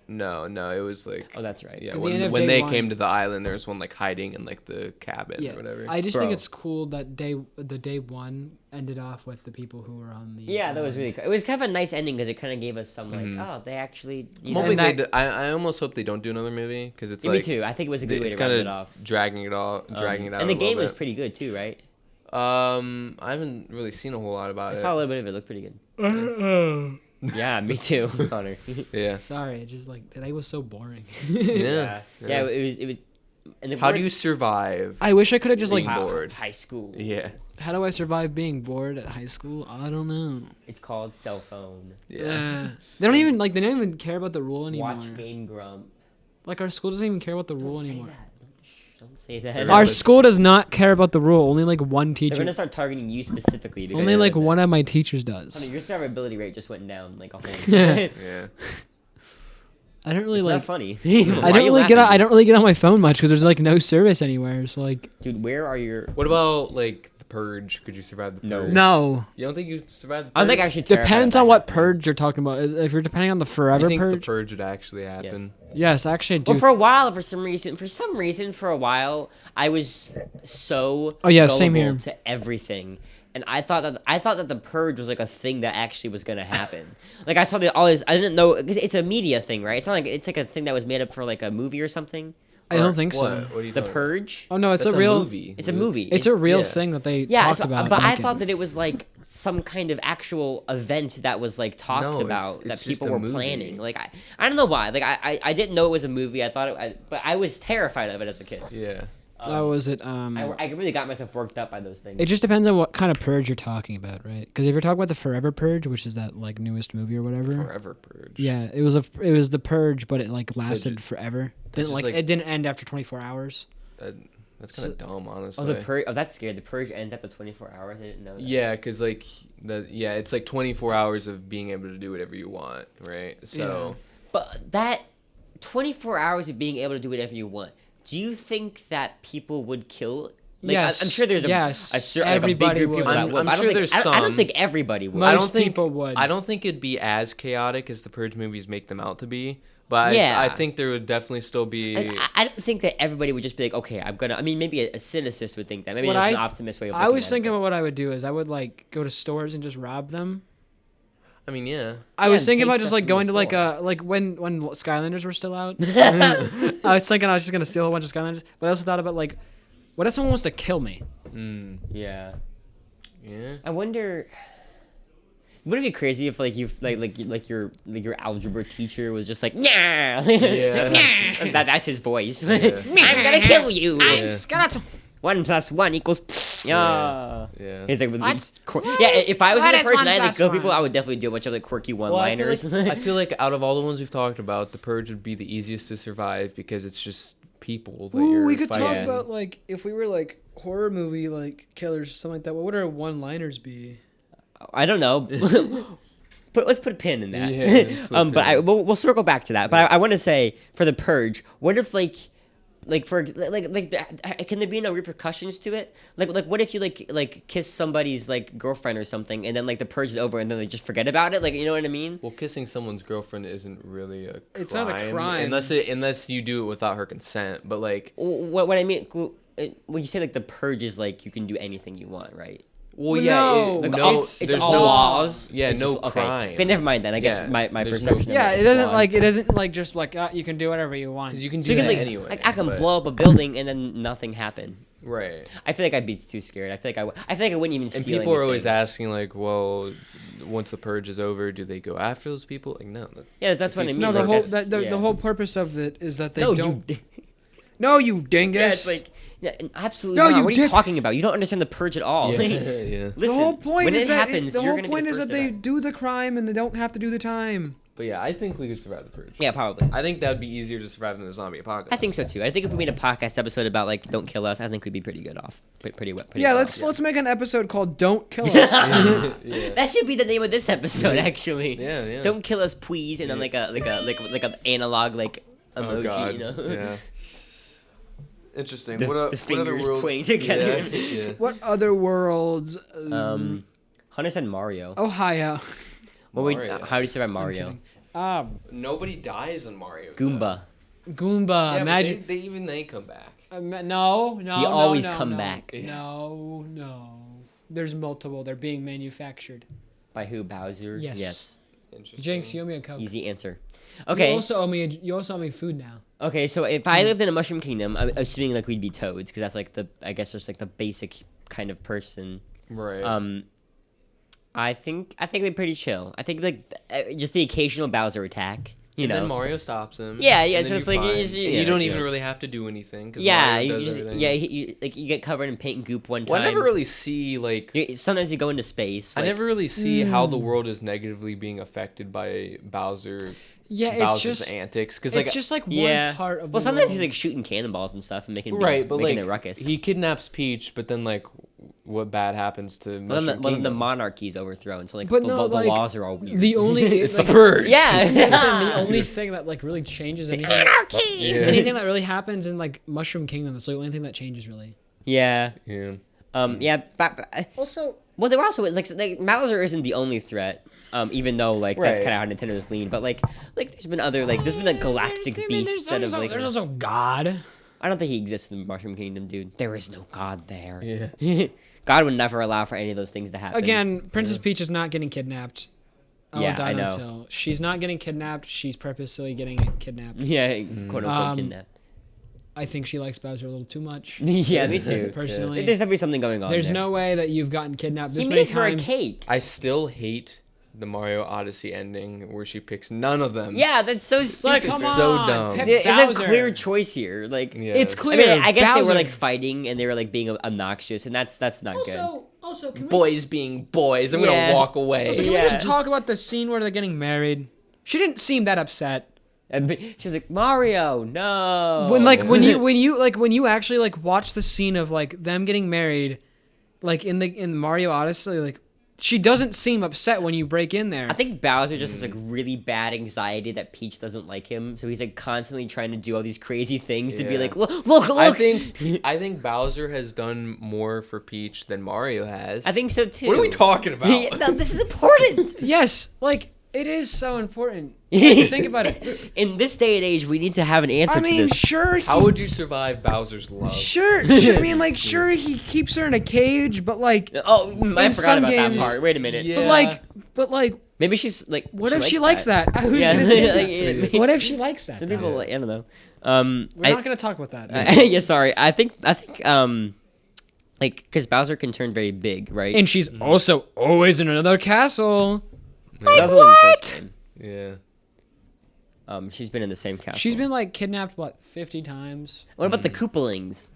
No, it was like. Oh, that's right. Yeah, 'Cause the end of when day they one- came to the island, there was one like hiding in like the cabin Yeah, or whatever. I just Bro. think it's cool that the day one ended off with the people who were on the. Yeah, that was really cool. It was kind of a nice ending because it kind of gave us some like, Mhm. oh, they actually. I'm You know, hoping And they I almost hope they don't do another movie because it's Yeah, like me too. I think it was a good way it's to wrap kind it off. of dragging it out. And a the game little was bit. pretty good too, right? I haven't really seen a whole lot about I it. saw a little bit of it. It looked pretty good. Yeah, me too, Connor. Yeah. Sorry, it just like today was so boring. Yeah. yeah. It was. And the How do words- you survive? I wish I could have just like. Being bored. High school. Yeah. How do I survive being bored at high school? I don't know. It's called cell phone. Yeah. They don't even like. They don't even care about the rule anymore. Watch Game Grump. Like our school doesn't even care about the rule Don't say anymore. that. Don't say They're that. gonna Our listen. school does not care about the rule. Only like one They're teacher. gonna start targeting you specifically. because Only you like said that. one of my teachers Connor, does. your survivability rate just went down like a whole. Yeah. Yeah. I don't really It's like. not funny. I Why are don't you really get. laughing? I don't really get on my phone much because there's like no service anywhere. So like, Dude, where are your? What about like the purge? Could you survive the No. purge? no. You don't think you survive the purge? I'm like actually terrified Depends of on that what happening. purge you're talking about. If you're depending on the You forever think purge, the purge would actually happen? yes, actually I do. Well, for a while, for some reason, for a while, I was so Oh, yeah, same gullible here. to everything, and I thought that the purge was like a thing that actually was gonna happen. Like I saw all this, I didn't know because it's a media thing, right? It's not like it's like a thing that was made up for like a movie or something. I don't think so. What are you The talking Purge. Oh no, it's That's a real. movie. It's a movie. It's a real Yeah. thing that they yeah, talked so- about. but I making. thought that it was like some kind of actual event that was like talked No, about it's that just people a were movie. planning. Like I don't know why. Like I didn't know it was a movie. I thought but I was terrified of it as a kid. Yeah. That was it. I really got myself worked up by those things. It just depends on what kind of purge you're talking about, right? Because if you're talking about the Forever Purge, which is that like newest movie or whatever, Forever purge. yeah, it was the purge, but it like lasted ju- forever. Didn't just like, like- it didn't end after 24 hours. That's kind of dumb, honestly. Oh, the purge. Oh, that's scary. The purge ends after 24 hours. I didn't know that. Yeah, because like it's like 24 hours of being able to do whatever you want, right? So But that 24 hours of being able to do whatever you want. Do you think that people would kill? Like, Yes, I'm sure there's yes, a certain like a big everybody group of people would. that I'm- would. I'm but I don't sure think there's I don't some. think everybody would. Most I don't think people would. I don't think it'd be as chaotic as the purge movies make them out to be, But Yeah. I think there would definitely still be. I don't think that everybody would just be like, okay, I'm gonna. I mean, maybe a cynicist would think that. Maybe What just I- an optimist way of. I looking was at thinking it, about what I would do is I would like go to stores and just rob them. I mean, yeah. I Yeah, was and thinking take about just stuff like from going the to like store. like when Skylanders were still out. I was thinking I was just gonna steal a whole bunch of Skylanders, but I also thought about like, what if someone wants to kill me? Mm, Yeah. yeah. I wonder. Wouldn't it be crazy if like you like your algebra teacher was just like nah, Yeah. that's his voice. Yeah. I'm gonna kill you. I'm skeleton. 1 + 1 = yeah. Yeah. He's like with What's- yeah. If I was in what a is person 1 I had to plus kill 1? people, I would definitely do a bunch of like quirky Well, I feel, one-liners. like, I feel like out of all the ones we've talked about, the purge would be the easiest to survive because it's just people that Ooh, you're we could fighting. talk about like if we were like horror movie like killers or something like that. What would our one-liners be? I don't know. But let's put a pin in that. Yeah, put a But pin. we'll circle back to that. But I want to say for the purge, what if for can there be no repercussions to it? Like what if you like kiss somebody's like girlfriend or something, and then like the purge is over, and then they just forget about it? Like, you know what I mean? Well, kissing someone's girlfriend isn't really a crime. It's not a crime. unless you do it without her consent. But like, What I mean when you say like the purge is like you can do anything you want, right? well, Well, yeah, no. Like, no, it's there's all no laws. Yeah, It's no just- okay. crime. Okay, never mind then. I guess Yeah, my there's perception. no- of Yeah, it it is doesn't flawed. like it isn't like just like you can do whatever you want. Because you can do So you can that like, anyway. like I can but- blow up a building and then nothing happen. Right. I feel like I'd be too scared. I feel like I feel like I wouldn't even. And steal people are always anything. asking, like, well, once the purge is over, do they go after those people? Like, no. Yeah, that's what I mean. no, like, the whole that's- the yeah. whole purpose of it is that they No, don't. you. No, you dingus. Yeah, it's like yeah, absolutely No, not. you What are you dick. talking about? You don't understand the purge at all. Yeah, Like, yeah. Listen, the whole point when is it that happens, the you're whole gonna be point the is first that to they die. do the crime and they don't have to do the time. But yeah, I think we could survive the purge. Yeah, probably. I think that would be easier to survive than the zombie apocalypse. I think so too. I think if we made a podcast episode about like don't kill us, I think we'd be pretty good off. Pretty Yeah, well let's off. make an episode called "Don't Kill Us." yeah. Yeah. That should be the name of this episode, actually. Yeah, yeah. Don't kill us, please, and then Yeah. like an analog like emoji, Oh, God. you know. Yeah. Interesting. The- what, the what other fingers worlds? pointing together. Yeah. Yeah. What other worlds? Hunter said Mario. Ohio. Mario. How do you survive Mario? kidding. Nobody dies in Mario. Goomba. Goomba. Yeah, but Imagine. they come back. No. He no, always no, come no. back. No. There's multiple. They're being manufactured. By who? Bowser. Yes. Interesting. Jinx, you owe me a Coke. Easy answer. You Okay. also owe me. You also owe me food now. Okay. So if I lived in a Mushroom Kingdom, I'm assuming like we'd be toads because that's like I guess there's like the basic kind of person. Right. I think we'd be pretty chill. I think like just the occasional Bowser attack. You and know. then Mario stops him. Yeah, yeah, and so then it's you're like, you fine. just- And yeah, you don't yeah. even really have to do anything. 'Cause Yeah, Mario you does just, everything. yeah, you get covered in paint and goop one time. Well, I never really see like. Sometimes you go into space. I like- never really see how the world is negatively being affected by Bowser. Yeah, it's Bowser's just antics, because it's like just like Yeah. one part of. Well, the sometimes world. he's like shooting cannonballs and stuff and making big, right, but making like a ruckus. he kidnaps Peach, but then like what bad happens to well, Mushroom then the Kingdom? monarchy is overthrown, so like But the, no, the like, laws are all weird. the only It's like, the purge. yeah, listen, the only thing that like really changes anything, Yeah. anything that really happens in like Mushroom Kingdom, that's the only thing that changes really. yeah, Yeah. yeah. Also, Well, there also like Bowser isn't the only threat. Even though like that's Right. kind of how Nintendo's lean, but like there's been other there's been a galactic beast that have like there's also God. I don't think he exists in the Mushroom Kingdom, dude. There is no God there. Yeah. God would never allow for any of those things to happen. Again, Princess Peach is not getting kidnapped. Yeah, I Dino's know. Hill. She's not getting kidnapped. She's purposely getting kidnapped. Yeah, quote unquote Um, kidnapped. I think she likes Bowser a little too much. Yeah, me too. Personally, There's definitely something going on. there's there. no way that you've gotten kidnapped this He many made her a times. cake. I still hate the Mario Odyssey ending where she picks none of them. Yeah, that's so It's like, stupid. come So on, dumb. pick It's Bowser. a clear choice here. Like, Yeah. It's I clear. mean, I guess they were Bowser. like fighting and they were like being obnoxious, and that's not good. Also, can we Boys being boys. I'm Yeah. gonna walk away. Also, can Yeah. we just talk about the scene where they're getting married? She didn't seem that upset. And she was like, Mario, no. When you actually like watch the scene of like them getting married, like in Mario Odyssey, like she doesn't seem upset when you break in there. I think Bowser just has like really bad anxiety that Peach doesn't like him, so he's like constantly trying to do all these crazy things to be Yeah. like, look. I think Bowser has done more for Peach than Mario has. I think so too. What are we talking about? No, this is important. Yes, like It is so important. Think about it. In this day and age, we need to have an answer I mean, to this. sure. How would you survive Bowser's love? Sure. I mean, like, sure, he keeps her in a cage, but like, Oh, I in forgot some about games- that part. Wait a minute. Yeah. but like, Maybe she's like. what if she likes that? I was Yeah. gonna say Like, that. What if she likes that? Some though? people, I don't know. We're not gonna talk about that. Yeah, sorry. I think, like, because Bowser can turn very big, right? And she's also always in another castle. That was only in the first game. Yeah. She's been in the same castle. She's been like kidnapped 50 times. What about the Koopalings?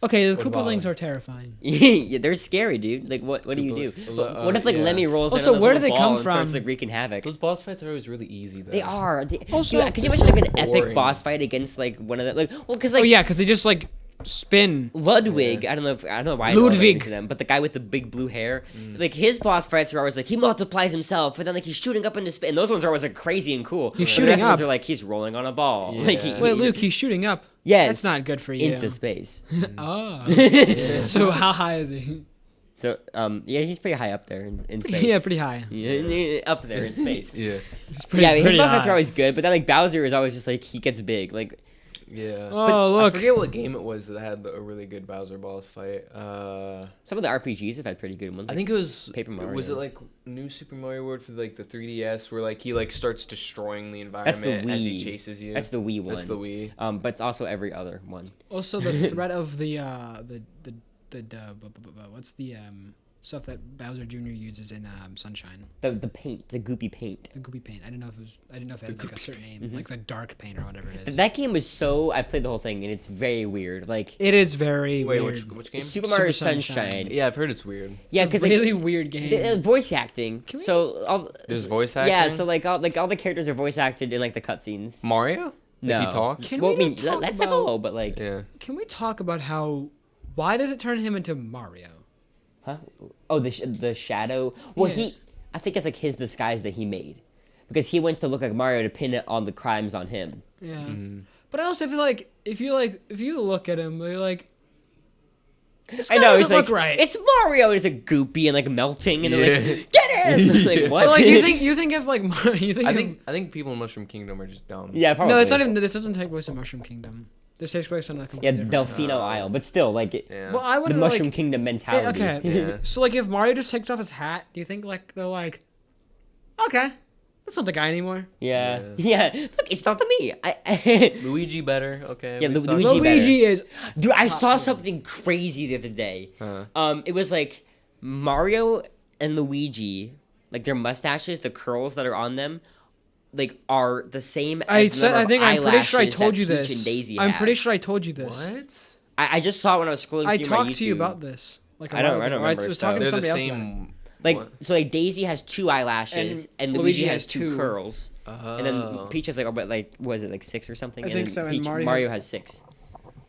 Okay, the What about Koopalings them? are terrifying. Yeah, they're scary, dude. Like, what do you do? Koopa- What if like yeah. Lemmy rolls Also, in on this where do little they come ball and starts from? like wreaking havoc? Those boss fights are always really easy, though. They are. Also- Dude, could you imagine like an epic Boring. boss fight against like one of the like? Well, because Oh like yeah, because they just like spin. Ludwig, Yeah. I don't know why I know all the Ludwig. names of them, but the guy with the big blue hair, like his boss fights are always like he multiplies himself, and then like he's shooting up into space, and those ones are always like crazy and cool. He's But shooting the rest ones up. are like he's rolling on a ball. Yeah. Like Wait, Luke, he's shooting up. yes, That's not good for you. into space. Oh. So how high is he? So yeah, he's pretty high up there in space. Yeah, pretty high. Yeah, up there in space. Yeah. He's pretty, Yeah, his pretty boss fights high. are always good, but then like Bowser is always just like he gets big. Like Yeah. Oh, I look. forget what game it was that had a really good Bowser boss fight. some of the RPGs have had pretty good ones. I like think it was Paper Mario. Was it like New Super Mario World for like the 3DS, where like he like starts destroying the environment as he Wii. chases you? that's the Wii one. That's the Wii. But it's also every other one. Also, the threat of the what's the stuff that Bowser Jr. uses in Sunshine? The paint, the goopy paint. The goopy paint. I didn't know if it had like a certain name, like the dark paint or whatever it is. That game was so. I played the whole thing and it's very weird. Like It is very Wait, weird. which game? Super Mario Super Sunshine. Sunshine. Yeah, I've heard it's weird. Yeah, It's a because really weird game. voice acting. Can we- So all There's voice acting. yeah, so like all the characters are voice acted in like the cutscenes. Mario. No, Like he talks. Can well, I we mean, not talk let's about- go, but like, Yeah. Can we talk about why does it turn him into Mario? huh? Oh, the shadow. Well, Yeah. I think it's like his disguise that he made, because he wants to look like Mario to pin it on the crimes on him. Yeah. Mm-hmm. But I also feel like if you look at him, you're like, this I guy know doesn't he's like, look right. it's Mario. It's like goopy and like melting, and they're Yeah. like, get him. Like what? So, like you think if like you think I think people in Mushroom Kingdom are just dumb. yeah, probably. no, it's not even. This doesn't take place in Mushroom Kingdom. This takes place on a Yeah, completely different. Delfino Isle, but still, like Yeah. Well, I the would Mushroom like, Kingdom mentality. okay. Yeah. So like if Mario just takes off his hat, do you think like they're like, okay, that's not the guy anymore. Yeah. yeah, Look, it's not to me. Luigi better. Okay. Yeah, we Lu- talked- Luigi better. Luigi is Dude, I saw something crazy the other day. It was like Mario and Luigi, like their mustaches, the curls that are on them, like are the same. I As said. I think I'm pretty sure I told you Peach this. And Daisy I'm have. pretty sure I told you this. What? I just saw it when I was scrolling I through my talked to you YouTube. about this. Like a I don't- while I don't ago. remember was stuff. talking to They're the somebody else about it. same. Like what? so, like Daisy has 2 eyelashes and Luigi has 2 curls. And then Oh. Peach has like was it like 6 or something? I and think then so, and Peach, Mario Mario has- has 6.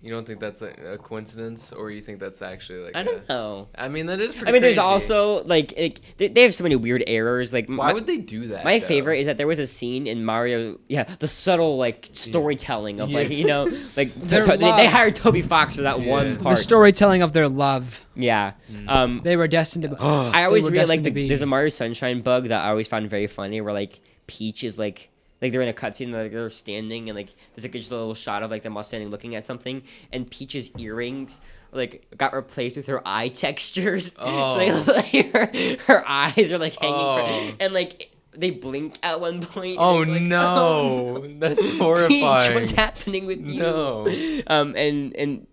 You don't think that's a coincidence, or you think that's actually like? I don't know. I mean, that is pretty. I mean, there's crazy. also like they have so many weird errors. Like Why would they do that? my though? favorite is that there was a scene in Mario. Yeah, the subtle like storytelling of like Yeah. like Their they love. hired Toby Fox for that Yeah. one The part. The storytelling of their love. Yeah. They were destined to. I always were really like destined to be. there's a Mario Sunshine bug that I always found very funny where like Peach is like they're in a cutscene and like they're standing and like there's like just a little shot of like them all standing looking at something and Peach's earrings like got replaced with her eye textures. Oh. So like, her eyes are like hanging Oh. and like they blink at one point. and Oh it's like, no, that's Peach, horrifying. what's happening with you? No. And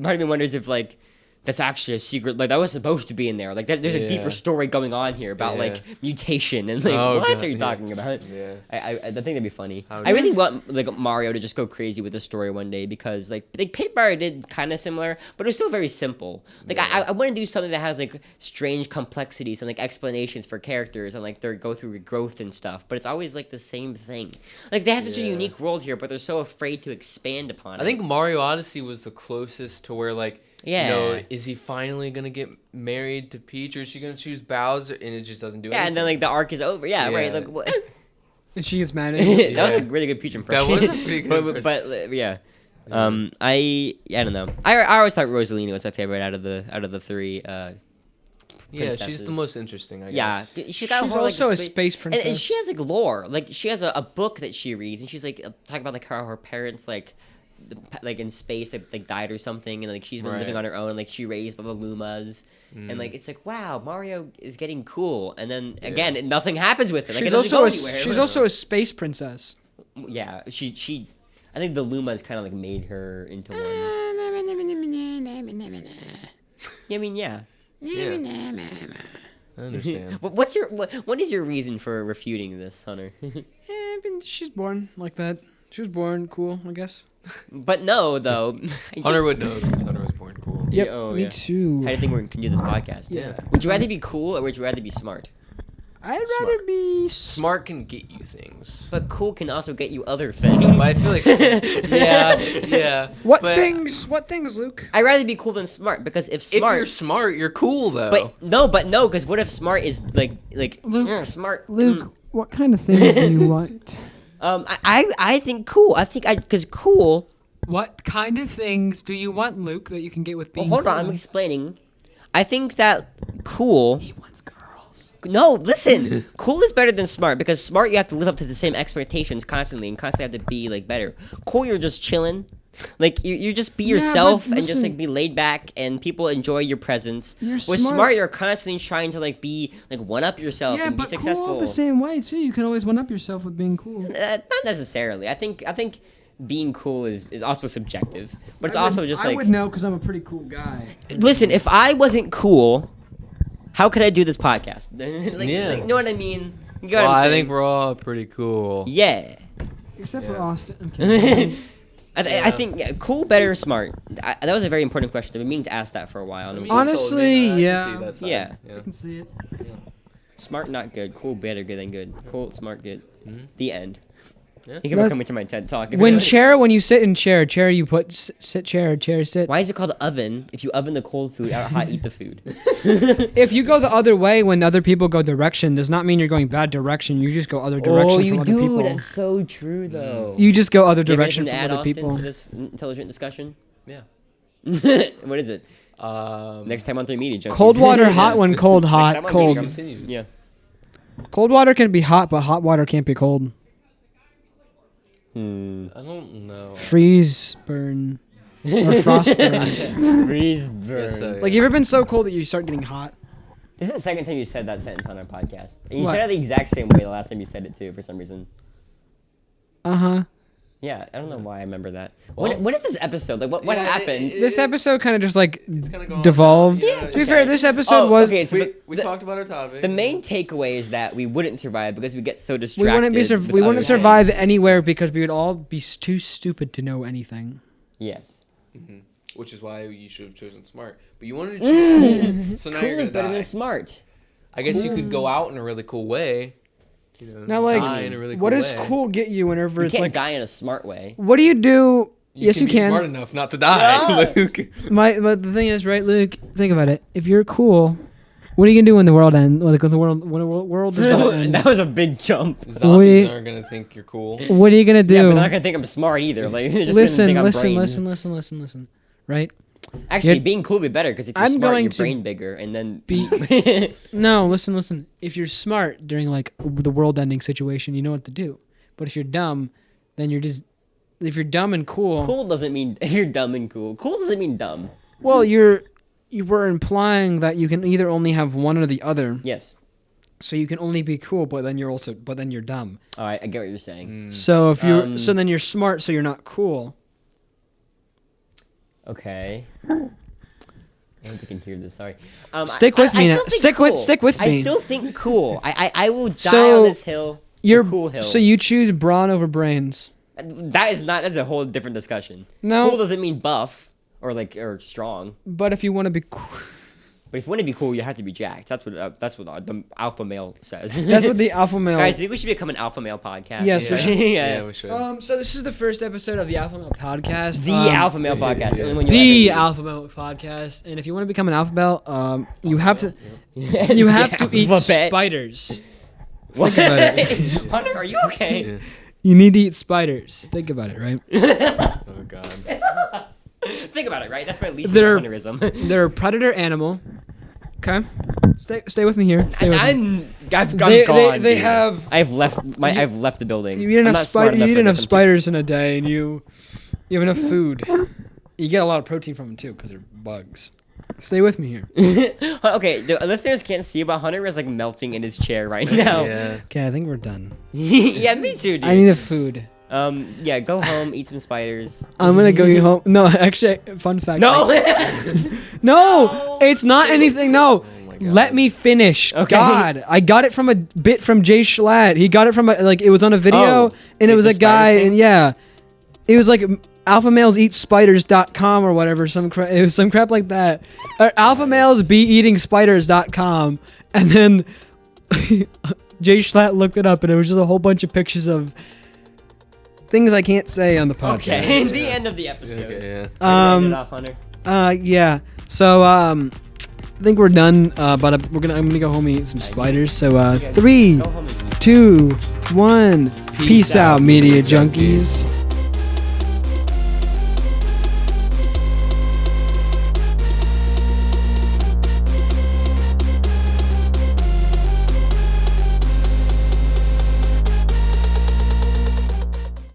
part of me wonders if like that's actually a secret, like that was supposed to be in there. Like there's a Yeah. deeper story going on here about Yeah. like mutation and like Oh, what God, are you yeah. talking about? Yeah. I think that'd be funny. How I really want like Mario to just go crazy with the story one day because like Paper Mario did kind of similar, but it was still very simple. Like I want to do something that has like strange complexities and like explanations for characters and like they go through growth and stuff. But it's always like the same thing. Like they have such a Yeah. unique world here, but they're so afraid to expand upon it. I think Mario Odyssey was the closest to where like. Yeah. You know, is he finally gonna get married to Peach, or is she gonna choose Bowser? And it just doesn't do yeah, anything. and then like the arc is over. Yeah, right. Yeah. Like what? And she gets mad at that him. was a Yeah. really good Peach impression. was a pretty good but yeah. I don't know. I always thought Rosalina was my favorite out of the 3 Yeah, she's princesses. the most interesting, I Yeah, guess. she's got She's whole, also a spa- space princess. and she has like lore. Like she has a book that she reads, and she's like talking about like how her parents like in space they like died or something, and like she's been living Right. on her own. Like she raised all the Lumas, and like it's like wow, Mario is getting cool, and then again nothing happens with it. Like, it She's doesn't also go a, anywhere. she's also a space princess. Yeah, she. I think the Lumas kind of like made her into one. Yeah, I mean, yeah. I understand. What is your reason for refuting this, Hunter? She's born like that. She was born cool, I guess. But no, though. Hunter would know because Hunter was born cool. Yep, oh, me yeah. too. How do you think we can do this podcast? Yeah. Would you rather be cool or would you rather be smart? I'd rather be Smart can get you things. But cool can also get you other things. But I feel like, yeah. What but things? What things, Luke? I'd rather be cool than smart because if If smart, you're smart, you're cool though. but no, because what if smart is like Luke, smart? Luke, what kind of things do you want? I think cool. I think because cool. What kind of things do you want, Luke, that you can get with being Well, hold on, I'm explaining. I think that cool. He wants girls. No, listen. Cool is better than smart because smart you have to live up to the same expectations constantly and constantly have to be like better. Cool, you're just chilling. Like you just be Yeah, yourself but and just listen. like be laid back and people enjoy your presence. You're With smart. smart, you're constantly trying to like be like one up yourself Yeah, and be but successful. cool the same way too. You can always one up yourself with being cool. Not necessarily. I think being cool is also subjective, but it's also just I like would know because I'm a pretty cool guy. listen. If I wasn't cool, how could I do this podcast? like, Yeah. you know what I mean? You know well, what I'm I saying? think we're all pretty cool. Yeah. Except for Yeah. Austin. Okay. I think cool, better, or smart. That was a very important question. I've been meaning to ask that for a while. And Honestly, I can yeah. see that side. Yeah. I can see it. smart, not good. Cool, better, good than good. Cool, smart, good. Mhm. The end. Yeah. You can come into my TED talk. if When you- when you sit in chair, you put sit chair sit. Why is it called oven? If you oven the cold food, out hot eat the food. If you go the other way when other people go direction, does not mean you're going bad direction. You just go other direction from other people. That's so true, though. You just go other Do you have direction anything from to add, other Austin, people. to this intelligent discussion? Yeah. What is it? Next time on 3 Media Junkies. Cold water, hot one, cold, Next hot, time on cold. Media Continue. Yeah. Cold water can be hot, but hot water can't be cold. I don't know. Freeze, burn, or frost burn. Freeze Yes, burn. Like, you ever been so cold that you start getting hot? This is the second time you said that sentence on our podcast. And you What? said it the exact same way the last time you said it too, for some reason. Uh-huh. Yeah, I don't know why I remember that. Well- When is this episode? Like, what happened? This episode kind of just, like, kinda going devolved. on. Yeah, To be it's fair, okay. this episode Oh, was... okay, so We the, talked about our topic. the main takeaway is that we wouldn't survive because we get so We distracted. wouldn't be with we other wouldn't survive things. anywhere because we would all be too stupid to know anything. Yes. Which is why you should have chosen smart. But you wanted to choose cool, so now Cool you're is gonna better die. than smart. I guess you could go out in a really cool way. You know, Now, like, die in a really cool what does way. cool get you whenever You it's can't like... die in a smart way. What do you do... Yes, you be can. smart enough not to die, Luke. But the thing is, right, Luke? Think about it. If you're cool, what are you gonna do when the world ends? When the world is gonna end? That was a big jump. Zombies aren't gonna think you're cool. What are you gonna do? Yeah, but they're not gonna think I'm smart either. Like, they're just listen, gonna think I'm brain. listen. Right? Actually, You're- being cool would be better because if you're I'm smart, going your to brain bigger, and then No, listen. If you're smart during like the world-ending situation, you know what to do. But if you're dumb, then you're just. If you're dumb and cool. Cool doesn't mean if you're dumb and cool. Cool doesn't mean dumb. Well, you were implying that you can either only have one or the other. Yes. So you can only be cool, but then you're dumb. All right, I get what you're saying. So if you're Um, so then you're smart, so you're not cool. Okay. I don't think I can hear this. Sorry. Stick with me still now. think Stick with I me. still think cool. I will die So, on this hill. You're the cool hill. so you choose brawn over brains. That's a whole different discussion. No. Cool doesn't mean buff or strong. But if you want to be cool, But if you want to be cool, you have to be jacked. That's what the alpha male says. that's what the alpha male. Guys, do you think we should become an alpha male podcast? Yes, we Yeah. should. yeah. we should. So this is the first episode of the Alpha Male Podcast. The alpha male podcast. The only one The you'll ever Alpha Male Podcast, and if you want to become an alpha male, you have to need. you have to eat Alphabet. spiders. What? Think about it. Hunter, are you okay? Yeah. You need to eat spiders. Think about it, right? Oh god. Think about it, right? That's my least They're- Hunterism. They're a predator animal. Okay. Stay with me here. Stay with me. I've gone. They dude. have. I've left the building. You eat I'm enough not smart You eat for enough this, I'm too- spiders in a day, and you have enough food. You get a lot of protein from them too, because they're bugs. Stay with me here. Okay, the listeners can't see, but Hunter is like melting in his chair right now. Yeah. Okay, I think we're done. Yeah, me too, dude. I need a food. Yeah, go home, eat some spiders. I'm gonna go home. No, actually, fun fact. No. No, it's not anything. No. Oh my God. Let me finish. Okay. God, I got it from a bit from Jay Schlatt. He got it from it was on a video, Oh, and it like was the a guy, spider thing? and yeah, it was like alphamaleseatspiders.com or whatever. It was some crap like that. Or alphamalesbeeatingspiders.com, and then Jay Schlatt looked it up, and it was just a whole bunch of pictures of things I can't say on the podcast. Okay, the end of the episode. Okay, yeah. End it off, Hunter. Yeah. So I think we're done. But I'm gonna go home and eat some spiders. So 3, Go home and eat. 2, 1. Peace out, media junkies.